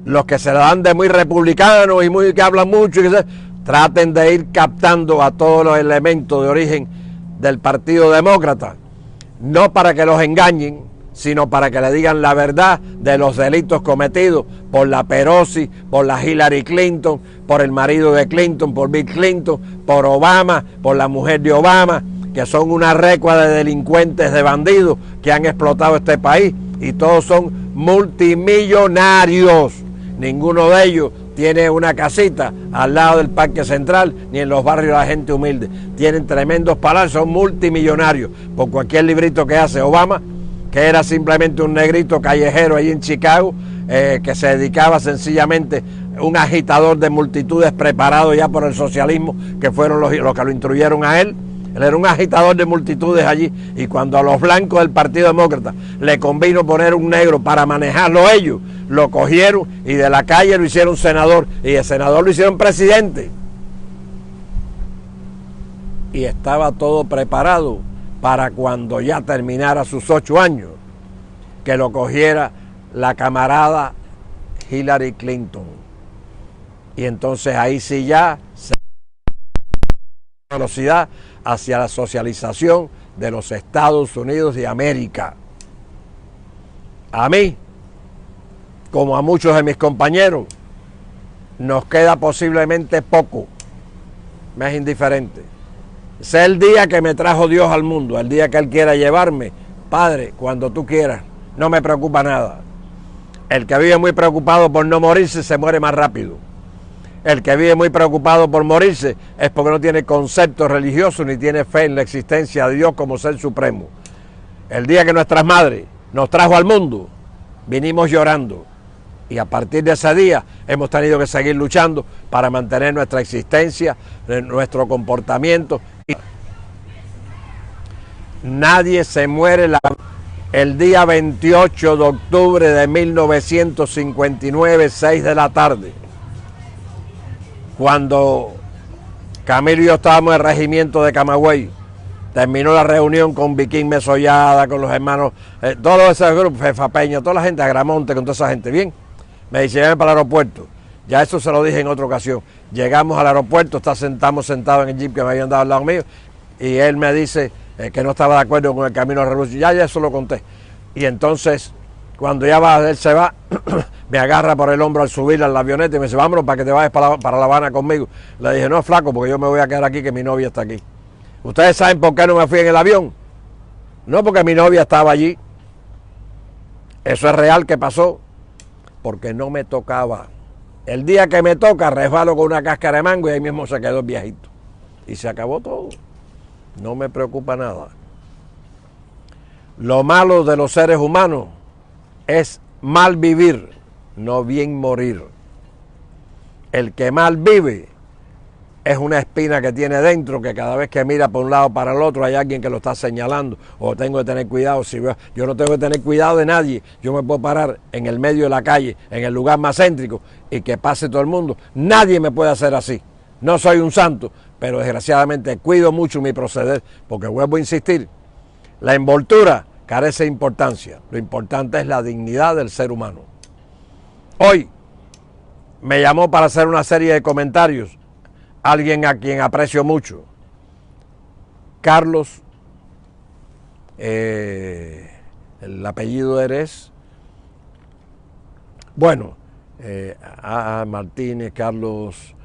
Los que se la dan de muy republicanos y muy que hablan mucho, traten de ir captando a todos los elementos de origen del Partido Demócrata, no para que los engañen, sino para que le digan la verdad de los delitos cometidos por la Pelosi, por la Hillary Clinton, por el marido de Clinton, por Bill Clinton, por Obama, por la mujer de Obama, que son una recua de delincuentes, de bandidos que han explotado este país, y todos son multimillonarios. Ninguno de ellos tiene una casita al lado del Parque Central, ni en los barrios de la gente humilde. Tienen tremendos palacios, son multimillonarios. Por cualquier librito que hace Obama, que era simplemente un negrito callejero ahí en Chicago, que se dedicaba sencillamente, un agitador de multitudes preparado ya por el socialismo, que fueron los que lo instruyeron a él. Él era un agitador de multitudes allí, y cuando a los blancos del Partido Demócrata le convino poner un negro para manejarlo ellos, lo cogieron y de la calle lo hicieron senador, y el senador lo hicieron presidente. Y estaba todo preparado para cuando ya terminara sus 8 años, que lo cogiera la camarada Hillary Clinton. Y entonces ahí sí ya se velocidad hacia la socialización de los Estados Unidos de América. A mí, como a muchos de mis compañeros, nos queda posiblemente poco. Me es indiferente. Es el día que me trajo Dios al mundo, el día que Él quiera llevarme. Padre, cuando tú quieras, no me preocupa nada. El que vive muy preocupado por no morirse se muere más rápido. El que vive muy preocupado por morirse es porque no tiene concepto religioso ni tiene fe en la existencia de Dios como ser supremo. El día que nuestras madres nos trajo al mundo, vinimos llorando. Y a partir de ese día hemos tenido que seguir luchando para mantener nuestra existencia, nuestro comportamiento. Nadie se muere el día 28 de octubre de 1959, 6 de la tarde. Cuando Camilo y yo estábamos en el regimiento de Camagüey, terminó la reunión con Viquín Mesollada, con los hermanos, todos esos grupos, Fefa Peña, toda la gente, Agramonte, con toda esa gente, bien. Me dice, ven para el aeropuerto. Ya eso se lo dije en otra ocasión. Llegamos al aeropuerto, estamos sentados en el jeep que me habían dado al lado mío, y él me dice que no estaba de acuerdo con el camino a la revolución. Ya eso lo conté. Y entonces, cuando ya él se va, me agarra por el hombro al subir a la avioneta y me dice, vámonos para que te vayas para La Habana conmigo. Le dije, no, flaco, porque yo me voy a quedar aquí, que mi novia está aquí. ¿Ustedes saben por qué no me fui en el avión? No porque mi novia estaba allí. Eso es real que pasó. Porque no me tocaba. El día que me toca, resbalo con una cáscara de mango y ahí mismo se quedó el viejito. Y se acabó todo. No me preocupa nada. Lo malo de los seres humanos es mal vivir, no bien morir. El que mal vive es una espina que tiene dentro, que cada vez que mira por un lado o para el otro hay alguien que lo está señalando, o tengo que tener cuidado. Si veo, yo no tengo que tener cuidado de nadie. Yo me puedo parar en el medio de la calle, en el lugar más céntrico, y que pase todo el mundo. Nadie me puede hacer así. No soy un santo, pero desgraciadamente cuido mucho mi proceder, porque vuelvo a insistir, la envoltura carece de importancia. Lo importante es la dignidad del ser humano. Hoy me llamó para hacer una serie de comentarios alguien a quien aprecio mucho, Carlos, el apellido eres, bueno, Martínez, Carlos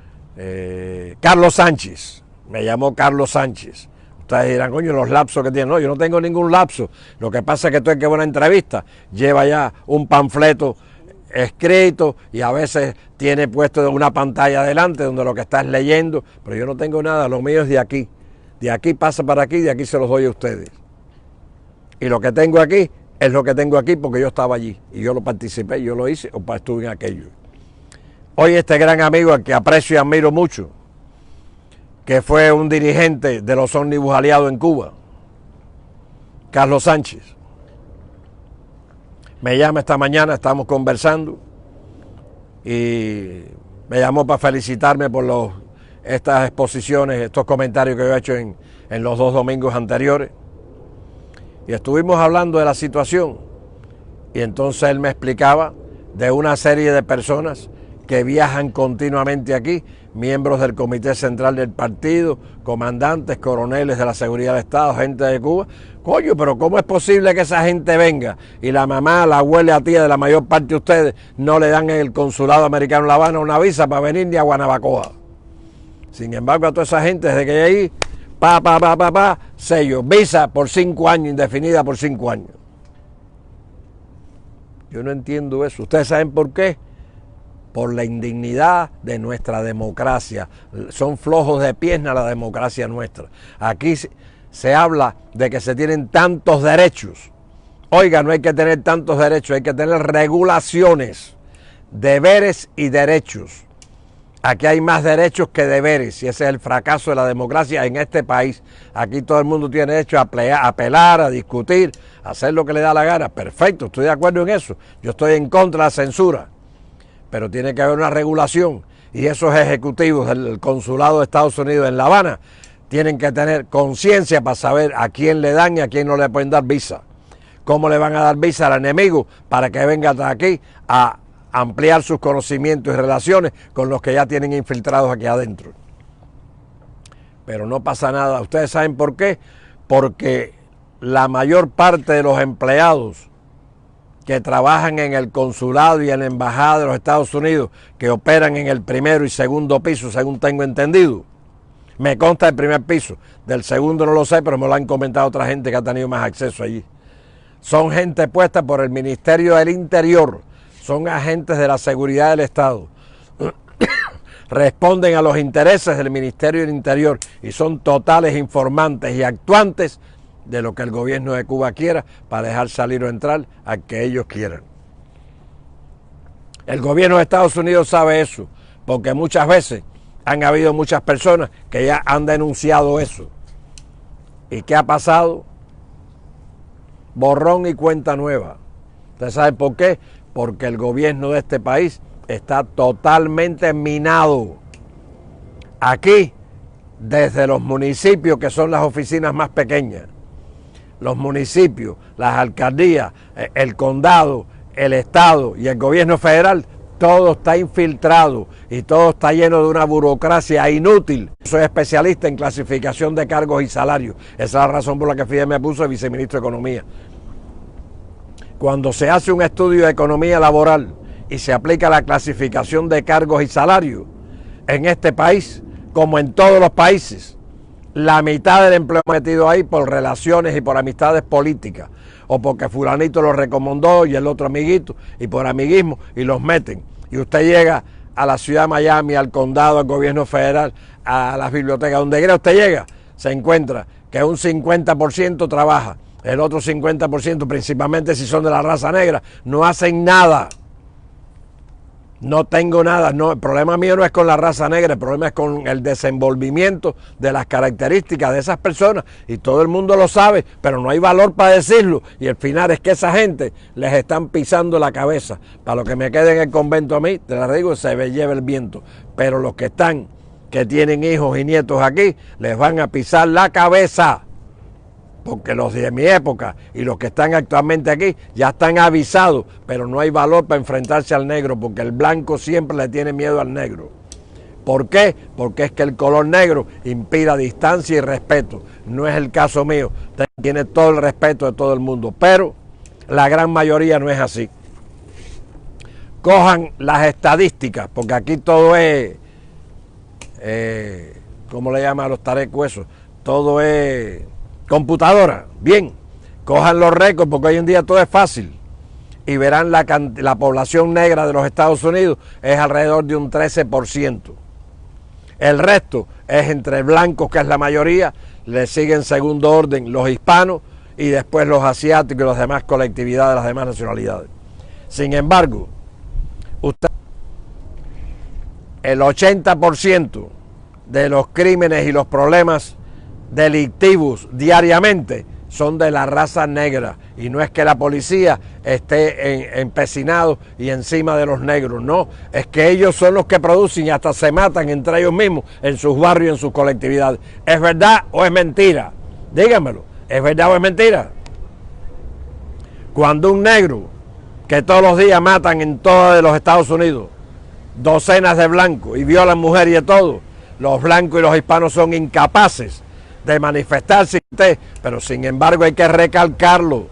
Sánchez, me llamó Carlos Sánchez. Ustedes dirán, coño, los lapsos que tiene. No, yo no tengo ningún lapso. Lo que pasa es que tú, el que va a una entrevista, lleva ya un panfleto escrito y a veces tiene puesto una pantalla adelante donde lo que estás leyendo, pero yo no tengo nada, lo mío es de aquí pasa para aquí, de aquí se los doy a ustedes. Y lo que tengo aquí Es lo que tengo aquí porque yo estaba allí y yo lo participé, yo lo hice o estuve en aquello. Hoy este gran amigo al que aprecio y admiro mucho, que fue un dirigente de los ómnibus aliados en Cuba, Carlos Sánchez, me llama esta mañana, estamos conversando y me llamó para felicitarme por estas exposiciones, estos comentarios que yo he hecho en los 2 domingos anteriores. Y estuvimos hablando de la situación y entonces él me explicaba de una serie de personas que viajan continuamente aquí, miembros del Comité Central del Partido, comandantes, coroneles de la Seguridad del Estado, gente de Cuba. Coño, pero ¿cómo es posible que esa gente venga y la mamá, la abuela y la tía de la mayor parte de ustedes no le dan en el consulado americano en La Habana una visa para venir ni a Guanabacoa? Sin embargo, a toda esa gente, desde que hay ahí, sello, visa por 5 años, indefinida por 5 años. Yo no entiendo eso. ¿Ustedes saben por qué? Por la indignidad de nuestra democracia. Son flojos de pierna la democracia nuestra. Aquí se habla de que se tienen tantos derechos. Oiga, no hay que tener tantos derechos, hay que tener regulaciones, deberes y derechos. Aquí hay más derechos que deberes y ese es el fracaso de la democracia en este país. Aquí todo el mundo tiene derecho a apelar, a discutir, a hacer lo que le da la gana. Perfecto, estoy de acuerdo en eso. Yo estoy en contra de la censura. Pero tiene que haber una regulación y esos ejecutivos del consulado de Estados Unidos en La Habana tienen que tener conciencia para saber a quién le dan y a quién no le pueden dar visa. Cómo le van a dar visa al enemigo para que venga hasta aquí a ampliar sus conocimientos y relaciones con los que ya tienen infiltrados aquí adentro. Pero no pasa nada. ¿Ustedes saben por qué? Porque la mayor parte de los empleados que trabajan en el consulado y en la embajada de los Estados Unidos, que operan en el primero y segundo piso, según tengo entendido. Me consta el primer piso, del segundo no lo sé, pero me lo han comentado otra gente que ha tenido más acceso allí. Son gente puesta por el Ministerio del Interior, son agentes de la seguridad del Estado. Responden a los intereses del Ministerio del Interior y son totales informantes y actuantes de lo que el gobierno de Cuba quiera para dejar salir o entrar al que ellos quieran. El gobierno de Estados Unidos sabe eso, porque muchas veces han habido muchas personas que ya han denunciado eso. ¿Y qué ha pasado? Borrón y cuenta nueva. ¿Usted sabe por qué? Porque el gobierno de este país está totalmente minado. Aquí, desde los municipios, que son las oficinas más pequeñas, los municipios, las alcaldías, el condado, el estado y el gobierno federal, todo está infiltrado y todo está lleno de una burocracia inútil. Soy especialista en clasificación de cargos y salarios. Esa es la razón por la que Fidel me puso de viceministro de Economía. Cuando se hace un estudio de economía laboral y se aplica la clasificación de cargos y salarios, en este país, como en todos los países, la mitad del empleo metido ahí por relaciones y por amistades políticas, o porque fulanito lo recomendó y el otro amiguito, y por amiguismo, y los meten. Y usted llega a la ciudad de Miami, al condado, al gobierno federal, a las bibliotecas, donde quiera usted llega, se encuentra que un 50% trabaja, el otro 50%, principalmente si son de la raza negra, no hacen nada. No tengo nada, no, el problema mío no es con la raza negra, el problema es con el desenvolvimiento de las características de esas personas y todo el mundo lo sabe, pero no hay valor para decirlo y el final es que esa gente les están pisando la cabeza. Para los que me queden en el convento a mí, te la digo, se me lleva el viento, pero los que están, que tienen hijos y nietos aquí, les van a pisar la cabeza. Porque los de mi época y los que están actualmente aquí ya están avisados, pero no hay valor para enfrentarse al negro, porque el blanco siempre le tiene miedo al negro. ¿Por qué? Porque es que el color negro inspira distancia y respeto. No es el caso mío, tiene todo el respeto de todo el mundo, pero la gran mayoría no es así. Cojan las estadísticas, porque aquí todo es, ¿cómo le llaman a los tarecos eso? Todo es computadora. Bien, cojan los récords porque hoy en día todo es fácil y verán la población negra de los Estados Unidos es alrededor de un 13%. El resto es entre blancos, que es la mayoría, le siguen en segundo orden los hispanos y después los asiáticos y las demás colectividades, las demás nacionalidades. Sin embargo, el 80% de los crímenes y los problemas delictivos diariamente son de la raza negra, y no es que la policía esté empecinado y encima de los negros, no, es que ellos son los que producen y hasta se matan entre ellos mismos en sus barrios y en sus colectividades. ¿Es verdad o es mentira? Díganmelo, ¿es verdad o es mentira? Cuando un negro, que todos los días matan en todos los Estados Unidos docenas de blancos y violan mujeres y de todo, los blancos y los hispanos son incapaces de manifestarse, pero sin embargo hay que recalcarlo.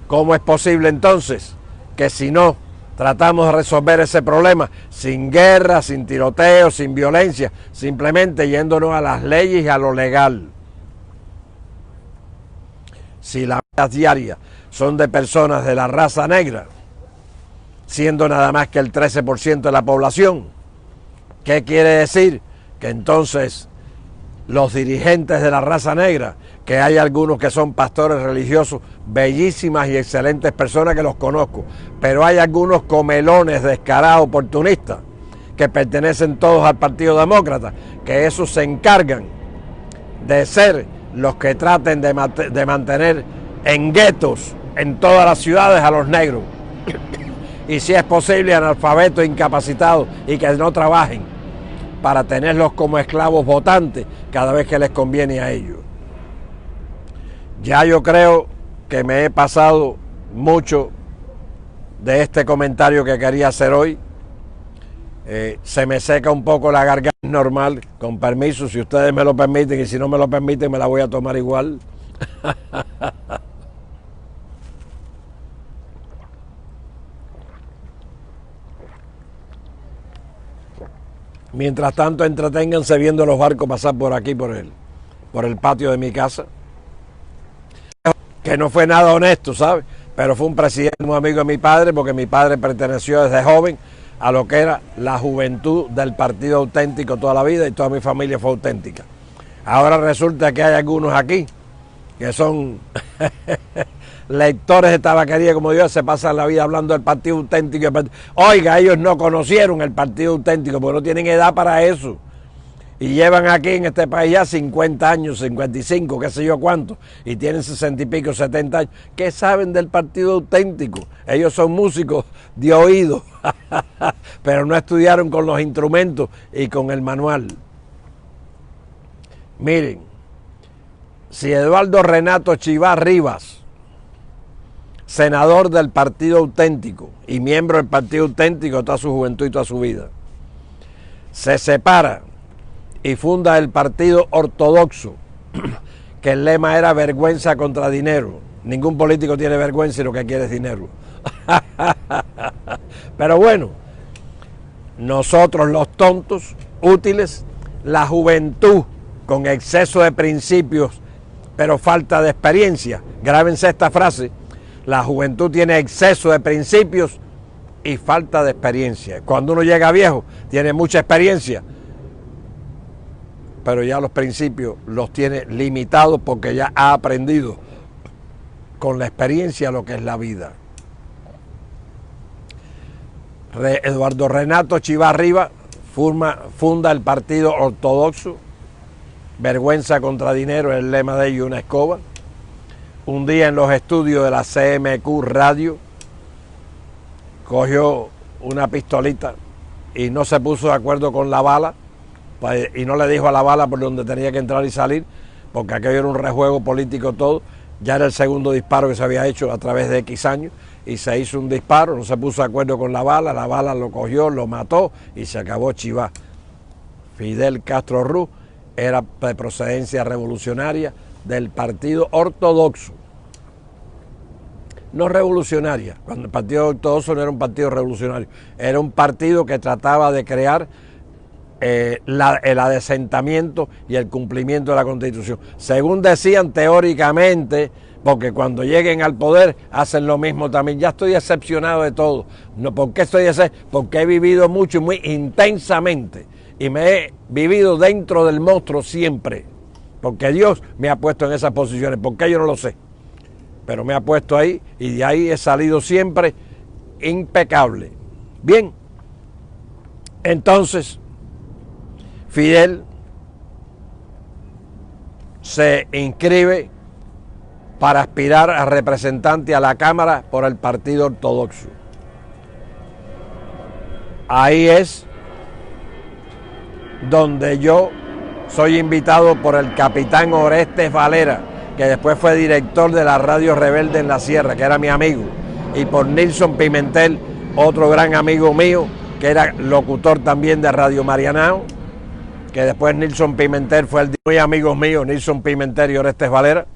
¿Cómo es posible entonces que si no tratamos de resolver ese problema sin guerra, sin tiroteo, sin violencia, simplemente yéndonos a las leyes y a lo legal? Si las vidas diarias son de personas de la raza negra, siendo nada más que el 13% de la población, ¿qué quiere decir? Que entonces los dirigentes de la raza negra, que hay algunos que son pastores religiosos, bellísimas y excelentes personas que los conozco, pero hay algunos comelones, descarados, oportunistas, que pertenecen todos al Partido Demócrata, que esos se encargan de ser los que traten de mantener en guetos en todas las ciudades a los negros, y si es posible analfabetos, incapacitados y que no trabajen, para tenerlos como esclavos votantes cada vez que les conviene a ellos. Ya yo creo que me he pasado mucho de este comentario que quería hacer hoy. Se me seca un poco la garganta, normal, con permiso, si ustedes me lo permiten, y si no me lo permiten me la voy a tomar igual. Mientras tanto, entreténganse viendo los barcos pasar por aquí, por el patio de mi casa. Que no fue nada honesto, ¿sabes? Pero fue un presidente muy amigo de mi padre, porque mi padre perteneció desde joven a lo que era la juventud del Partido Auténtico toda la vida, y toda mi familia fue auténtica. Ahora resulta que hay algunos aquí que son lectores de tabaquería como yo, se pasan la vida hablando del Partido Auténtico. Oiga, ellos no conocieron el Partido Auténtico porque no tienen edad para eso. Y llevan aquí en este país ya 50 años, 55, qué sé yo cuánto, y tienen 60 y pico, 70 años. ¿Qué saben del Partido Auténtico? Ellos son músicos de oído, pero no estudiaron con los instrumentos y con el manual. Miren, si Eduardo Renato Chivá Rivas, senador del Partido Auténtico y miembro del Partido Auténtico toda su juventud y toda su vida, se separa y funda el Partido Ortodoxo, que el lema era vergüenza contra dinero. Ningún político tiene vergüenza y lo que quiere es dinero. Pero bueno, nosotros los tontos, útiles, la juventud con exceso de principios, pero falta de experiencia. Grábense esta frase: la juventud tiene exceso de principios y falta de experiencia. Cuando uno llega viejo, tiene mucha experiencia, pero ya los principios los tiene limitados porque ya ha aprendido con la experiencia lo que es la vida. Eduardo Renato Chivá Rivas funda el Partido Ortodoxo. Vergüenza contra dinero es el lema de ellos, una escoba. Un día en los estudios de la CMQ Radio cogió una pistolita y no se puso de acuerdo con la bala, y no le dijo a la bala por donde tenía que entrar y salir, porque aquello era un rejuego político todo. Ya era el segundo disparo que se había hecho a través de X años, y se hizo un disparo, no se puso de acuerdo con la bala lo cogió, lo mató y se acabó Chivá. Fidel Castro Ruz era de procedencia revolucionaria del Partido Ortodoxo, no revolucionaria. Cuando el Partido Ortodoxo no era un partido revolucionario, era un partido que trataba de crear el adesentamiento y el cumplimiento de la Constitución. Según decían teóricamente, porque cuando lleguen al poder hacen lo mismo también. Ya estoy decepcionado de todo. No, ¿por qué estoy decepcionado? Porque he vivido mucho y muy intensamente, y me he vivido dentro del monstruo siempre, porque Dios me ha puesto en esas posiciones. ¿Por qué? Yo no lo sé. pero me ha puesto ahí y de ahí he salido siempre impecable. Bien, entonces Fidel se inscribe para aspirar a representante a la Cámara por el Partido Ortodoxo. Ahí es donde yo soy invitado por el capitán Orestes Valera, que después fue director de la Radio Rebelde en la Sierra, que era mi amigo, y por Nilson Pimentel, otro gran amigo mío, que era locutor también de Radio Marianao, que después Nilson Pimentel fue muy amigos míos, Nilson Pimentel y Orestes Valera.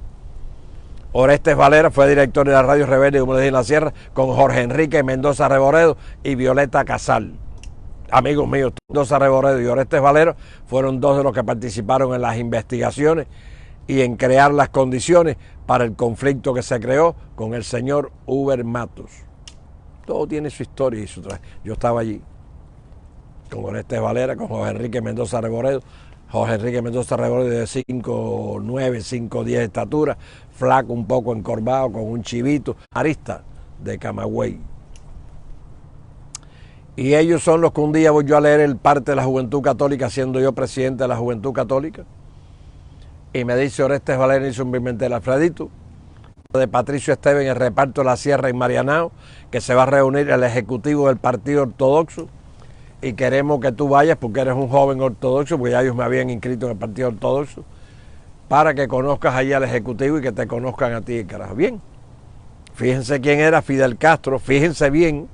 Orestes Valera fue director de la Radio Rebelde, como les dije, en la Sierra, con Jorge Enrique Mendoza Reboredo y Violeta Casal. Amigos míos, Mendoza Reboredo y Orestes Valera fueron dos de los que participaron en las investigaciones y en crear las condiciones para el conflicto que se creó con el señor Uber Matos. Todo tiene su historia y su traje. Yo estaba allí con Orestes Valera, con Jorge Enrique Mendoza Reboredo. Jorge Enrique Mendoza Reboredo de 5'9", 5'10" de estatura, flaco, un poco encorvado, con un chivito, arista de Camagüey. Y ellos son los que un día voy yo a leer el parte de la Juventud Católica, siendo yo presidente de la Juventud Católica, y me dice Orestes Valera y un Pimentel: Alfredito, de Patricio Esteves en el reparto de la Sierra en Marianao, que se va a reunir el ejecutivo del Partido Ortodoxo, y queremos que tú vayas porque eres un joven ortodoxo, porque ya ellos me habían inscrito en el Partido Ortodoxo, para que conozcas allí al ejecutivo y que te conozcan a ti, carajo. Bien, fíjense quién era Fidel Castro, fíjense bien.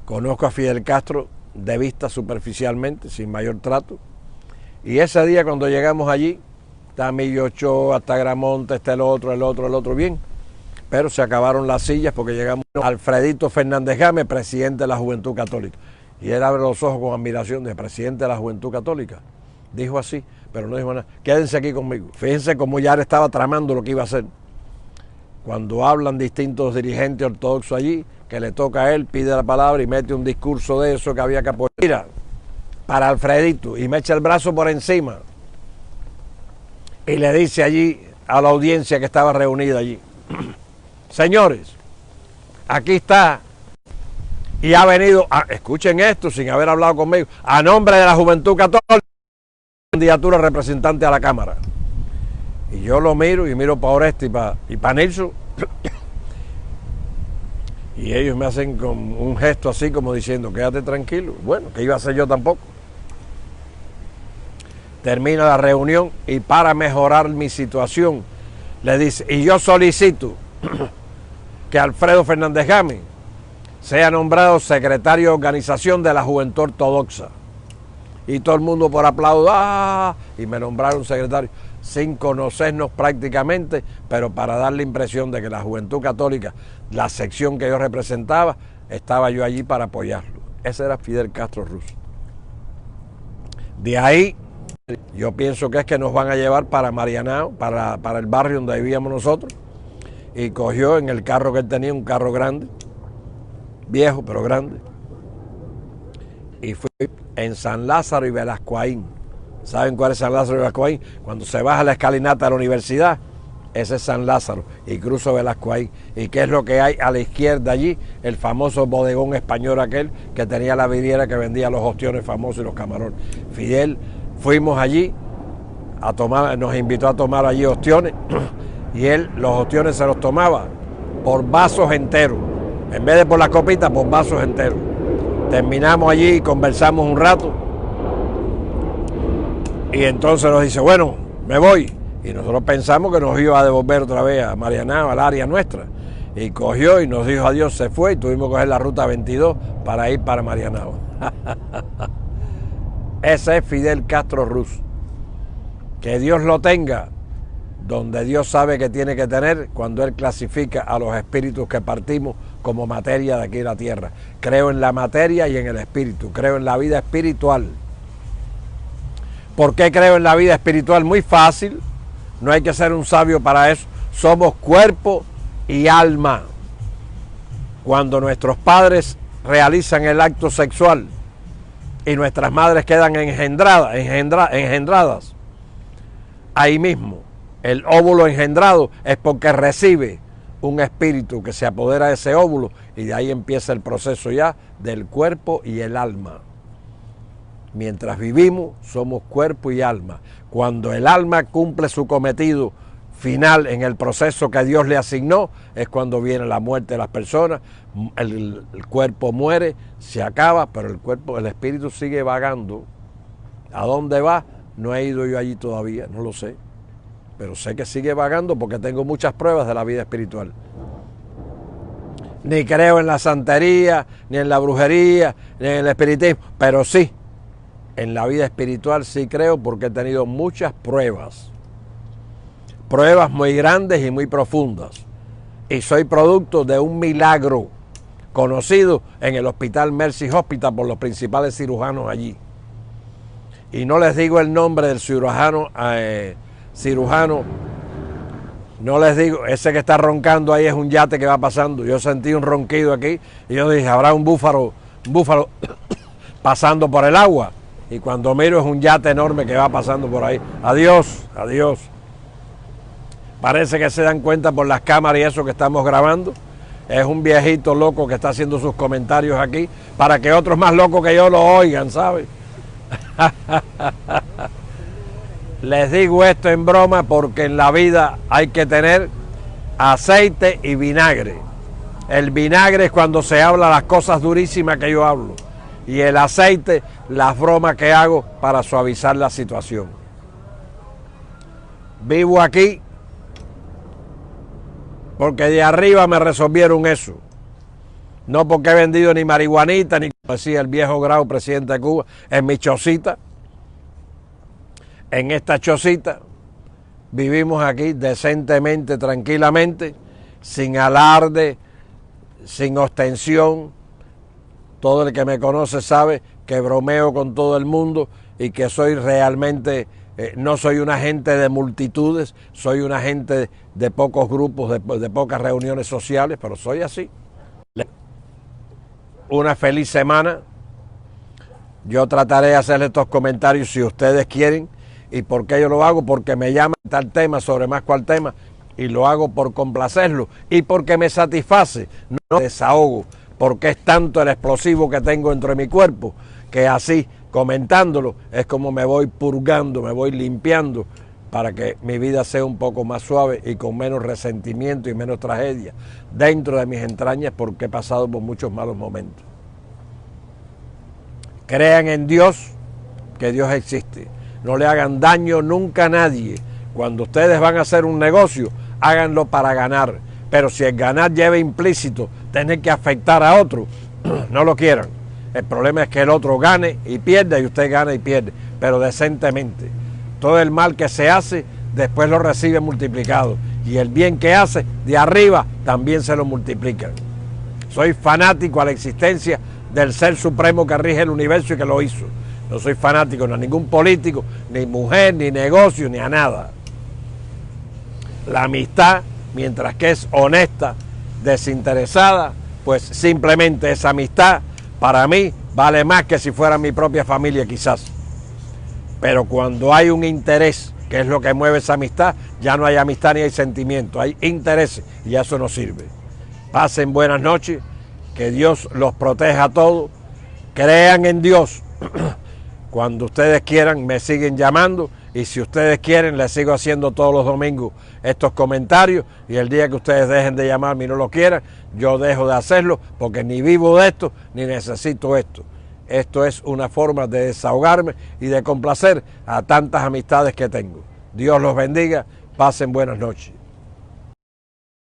Conozco a Fidel Castro de vista superficialmente, sin mayor trato. Y ese día cuando llegamos allí, está Emilio Ochoa, hasta Gramonte, está el otro, bien. Pero se acabaron las sillas porque llegamos a Alfredito Fernández Gámez, presidente de la Juventud Católica. Y él abre los ojos con admiración de presidente de la Juventud Católica. Dijo así, pero no dijo nada. Quédense aquí conmigo. Fíjense cómo ya él estaba tramando lo que iba a hacer. Cuando hablan distintos dirigentes ortodoxos allí, que le toca a él, pide la palabra y mete un discurso de eso que había que apoyar. Mira, para Alfredito, y me echa el brazo por encima. Y le dice allí a la audiencia que estaba reunida allí: señores, aquí está, y ha venido, escuchen esto sin haber hablado conmigo, a nombre de la Juventud Católica, candidatura representante a la Cámara. Y yo lo miro y miro para Oreste y para Nilson, y ellos me hacen con un gesto así como diciendo: quédate tranquilo. Bueno, que iba a hacer yo tampoco. Termina la reunión y para mejorar mi situación le dice: y yo solicito que Alfredo Fernández Gámez sea nombrado secretario de organización de la Juventud Ortodoxa. Y todo el mundo por aplaudir, y me nombraron secretario, sin conocernos prácticamente, pero para dar la impresión de que la Juventud Católica, la sección que yo representaba, estaba yo allí para apoyarlo. Ese era Fidel Castro Ruz. De ahí, yo pienso que es que nos van a llevar para Marianao, para el barrio donde vivíamos nosotros, y cogió en el carro que él tenía, un carro grande, viejo pero grande, y fui en San Lázaro y Velascoaín. ¿Saben cuál es San Lázaro y Velascoaín? Cuando se baja la escalinata de la universidad, ese es San Lázaro, y cruzo Velascoaín. ¿Y qué es lo que hay a la izquierda allí? El famoso bodegón español aquel que tenía la vidriera que vendía los ostiones famosos y los camarones. Fidel, fuimos allí a tomar, nos invitó a tomar allí ostiones, y él los ostiones se los tomaba por vasos enteros, en vez de por las copitas, por vasos enteros. Terminamos allí y conversamos un rato, y entonces nos dice: bueno, me voy. Y nosotros pensamos que nos iba a devolver otra vez a Marianao, al área nuestra. Y cogió y nos dijo adiós, se fue, y tuvimos que coger la ruta 22 para ir para Marianao. Ese es Fidel Castro Ruz. Que Dios lo tenga donde Dios sabe que tiene que tener cuando Él clasifica a los espíritus que partimos como materia de aquí de la tierra. Creo en la materia y en el espíritu, creo en la vida espiritual. ¿Por qué creo en la vida espiritual? Muy fácil, no hay que ser un sabio para eso. Somos cuerpo y alma. Cuando nuestros padres realizan el acto sexual y nuestras madres quedan engendradas, ahí mismo El óvulo engendrado es porque recibe un espíritu que se apodera de ese óvulo y de ahí empieza el proceso ya del cuerpo y el alma. Mientras vivimos somos cuerpo y alma. Cuando el alma cumple su cometido final en el proceso que Dios le asignó, es cuando viene la muerte de las personas, el cuerpo muere, se acaba, pero el espíritu sigue vagando. ¿A dónde va? No he ido yo allí todavía, no lo sé. Pero sé que sigue vagando porque tengo muchas pruebas de la vida espiritual. Ni creo en la santería, ni en la brujería, ni en el espiritismo, pero sí, en la vida espiritual sí creo porque he tenido muchas pruebas. Pruebas muy grandes y muy profundas. Y soy producto de un milagro conocido en el Hospital Mercy Hospital por los principales cirujanos allí. Y no les digo el nombre del cirujano, no les digo, ese que está roncando ahí es un yate que va pasando. Yo sentí un ronquido aquí y yo dije, habrá un búfalo pasando por el agua. Y cuando miro es un yate enorme que va pasando por ahí. Adiós, adiós. Parece que se dan cuenta por las cámaras y eso que estamos grabando. Es un viejito loco que está haciendo sus comentarios aquí para que otros más locos que yo lo oigan, ¿sabes? Les digo esto en broma porque en la vida hay que tener aceite y vinagre. El vinagre es cuando se habla las cosas durísimas que yo hablo. Y el aceite, las bromas que hago para suavizar la situación. Vivo aquí porque de arriba me resolvieron eso. No porque he vendido ni marihuanita, ni como decía el viejo Grau, presidente de Cuba, en mi chocita. En esta chocita vivimos aquí decentemente, tranquilamente, sin alarde, sin ostensión. Todo el que me conoce sabe que bromeo con todo el mundo y que soy realmente, no soy un agente de multitudes, soy un agente de pocos grupos, de pocas reuniones sociales, pero soy así. Una feliz semana. Yo trataré de hacerle estos comentarios si ustedes quieren. ¿Y por qué yo lo hago? Porque me llaman tal tema, sobre más cual tema, y lo hago por complacerlo y porque me satisface, no desahogo, porque es tanto el explosivo que tengo dentro de mi cuerpo, que así, comentándolo, es como me voy purgando, me voy limpiando, para que mi vida sea un poco más suave y con menos resentimiento y menos tragedia dentro de mis entrañas, porque he pasado por muchos malos momentos. Crean en Dios, que Dios existe. No le hagan daño nunca a nadie. Cuando ustedes van a hacer un negocio, háganlo para ganar. Pero si el ganar lleva implícito tener que afectar a otro, no lo quieran. El problema es que el otro gane y pierda y usted gana y pierde, pero decentemente. Todo el mal que se hace, después lo recibe multiplicado. Y el bien que hace, de arriba, también se lo multiplican. Soy fanático a la existencia del Ser Supremo que rige el universo y que lo hizo. No soy fanático ni a ningún político, ni mujer, ni negocio, ni a nada. La amistad, mientras que es honesta, desinteresada, pues simplemente esa amistad para mí vale más que si fuera mi propia familia quizás. Pero cuando hay un interés, que es lo que mueve esa amistad, ya no hay amistad ni hay sentimiento, hay intereses y eso no sirve. Pasen buenas noches, que Dios los proteja a todos, crean en Dios. Cuando ustedes quieran me siguen llamando y si ustedes quieren les sigo haciendo todos los domingos estos comentarios y el día que ustedes dejen de llamarme y no lo quieran, yo dejo de hacerlo porque ni vivo de esto ni necesito esto. Esto es una forma de desahogarme y de complacer a tantas amistades que tengo. Dios los bendiga, pasen buenas noches.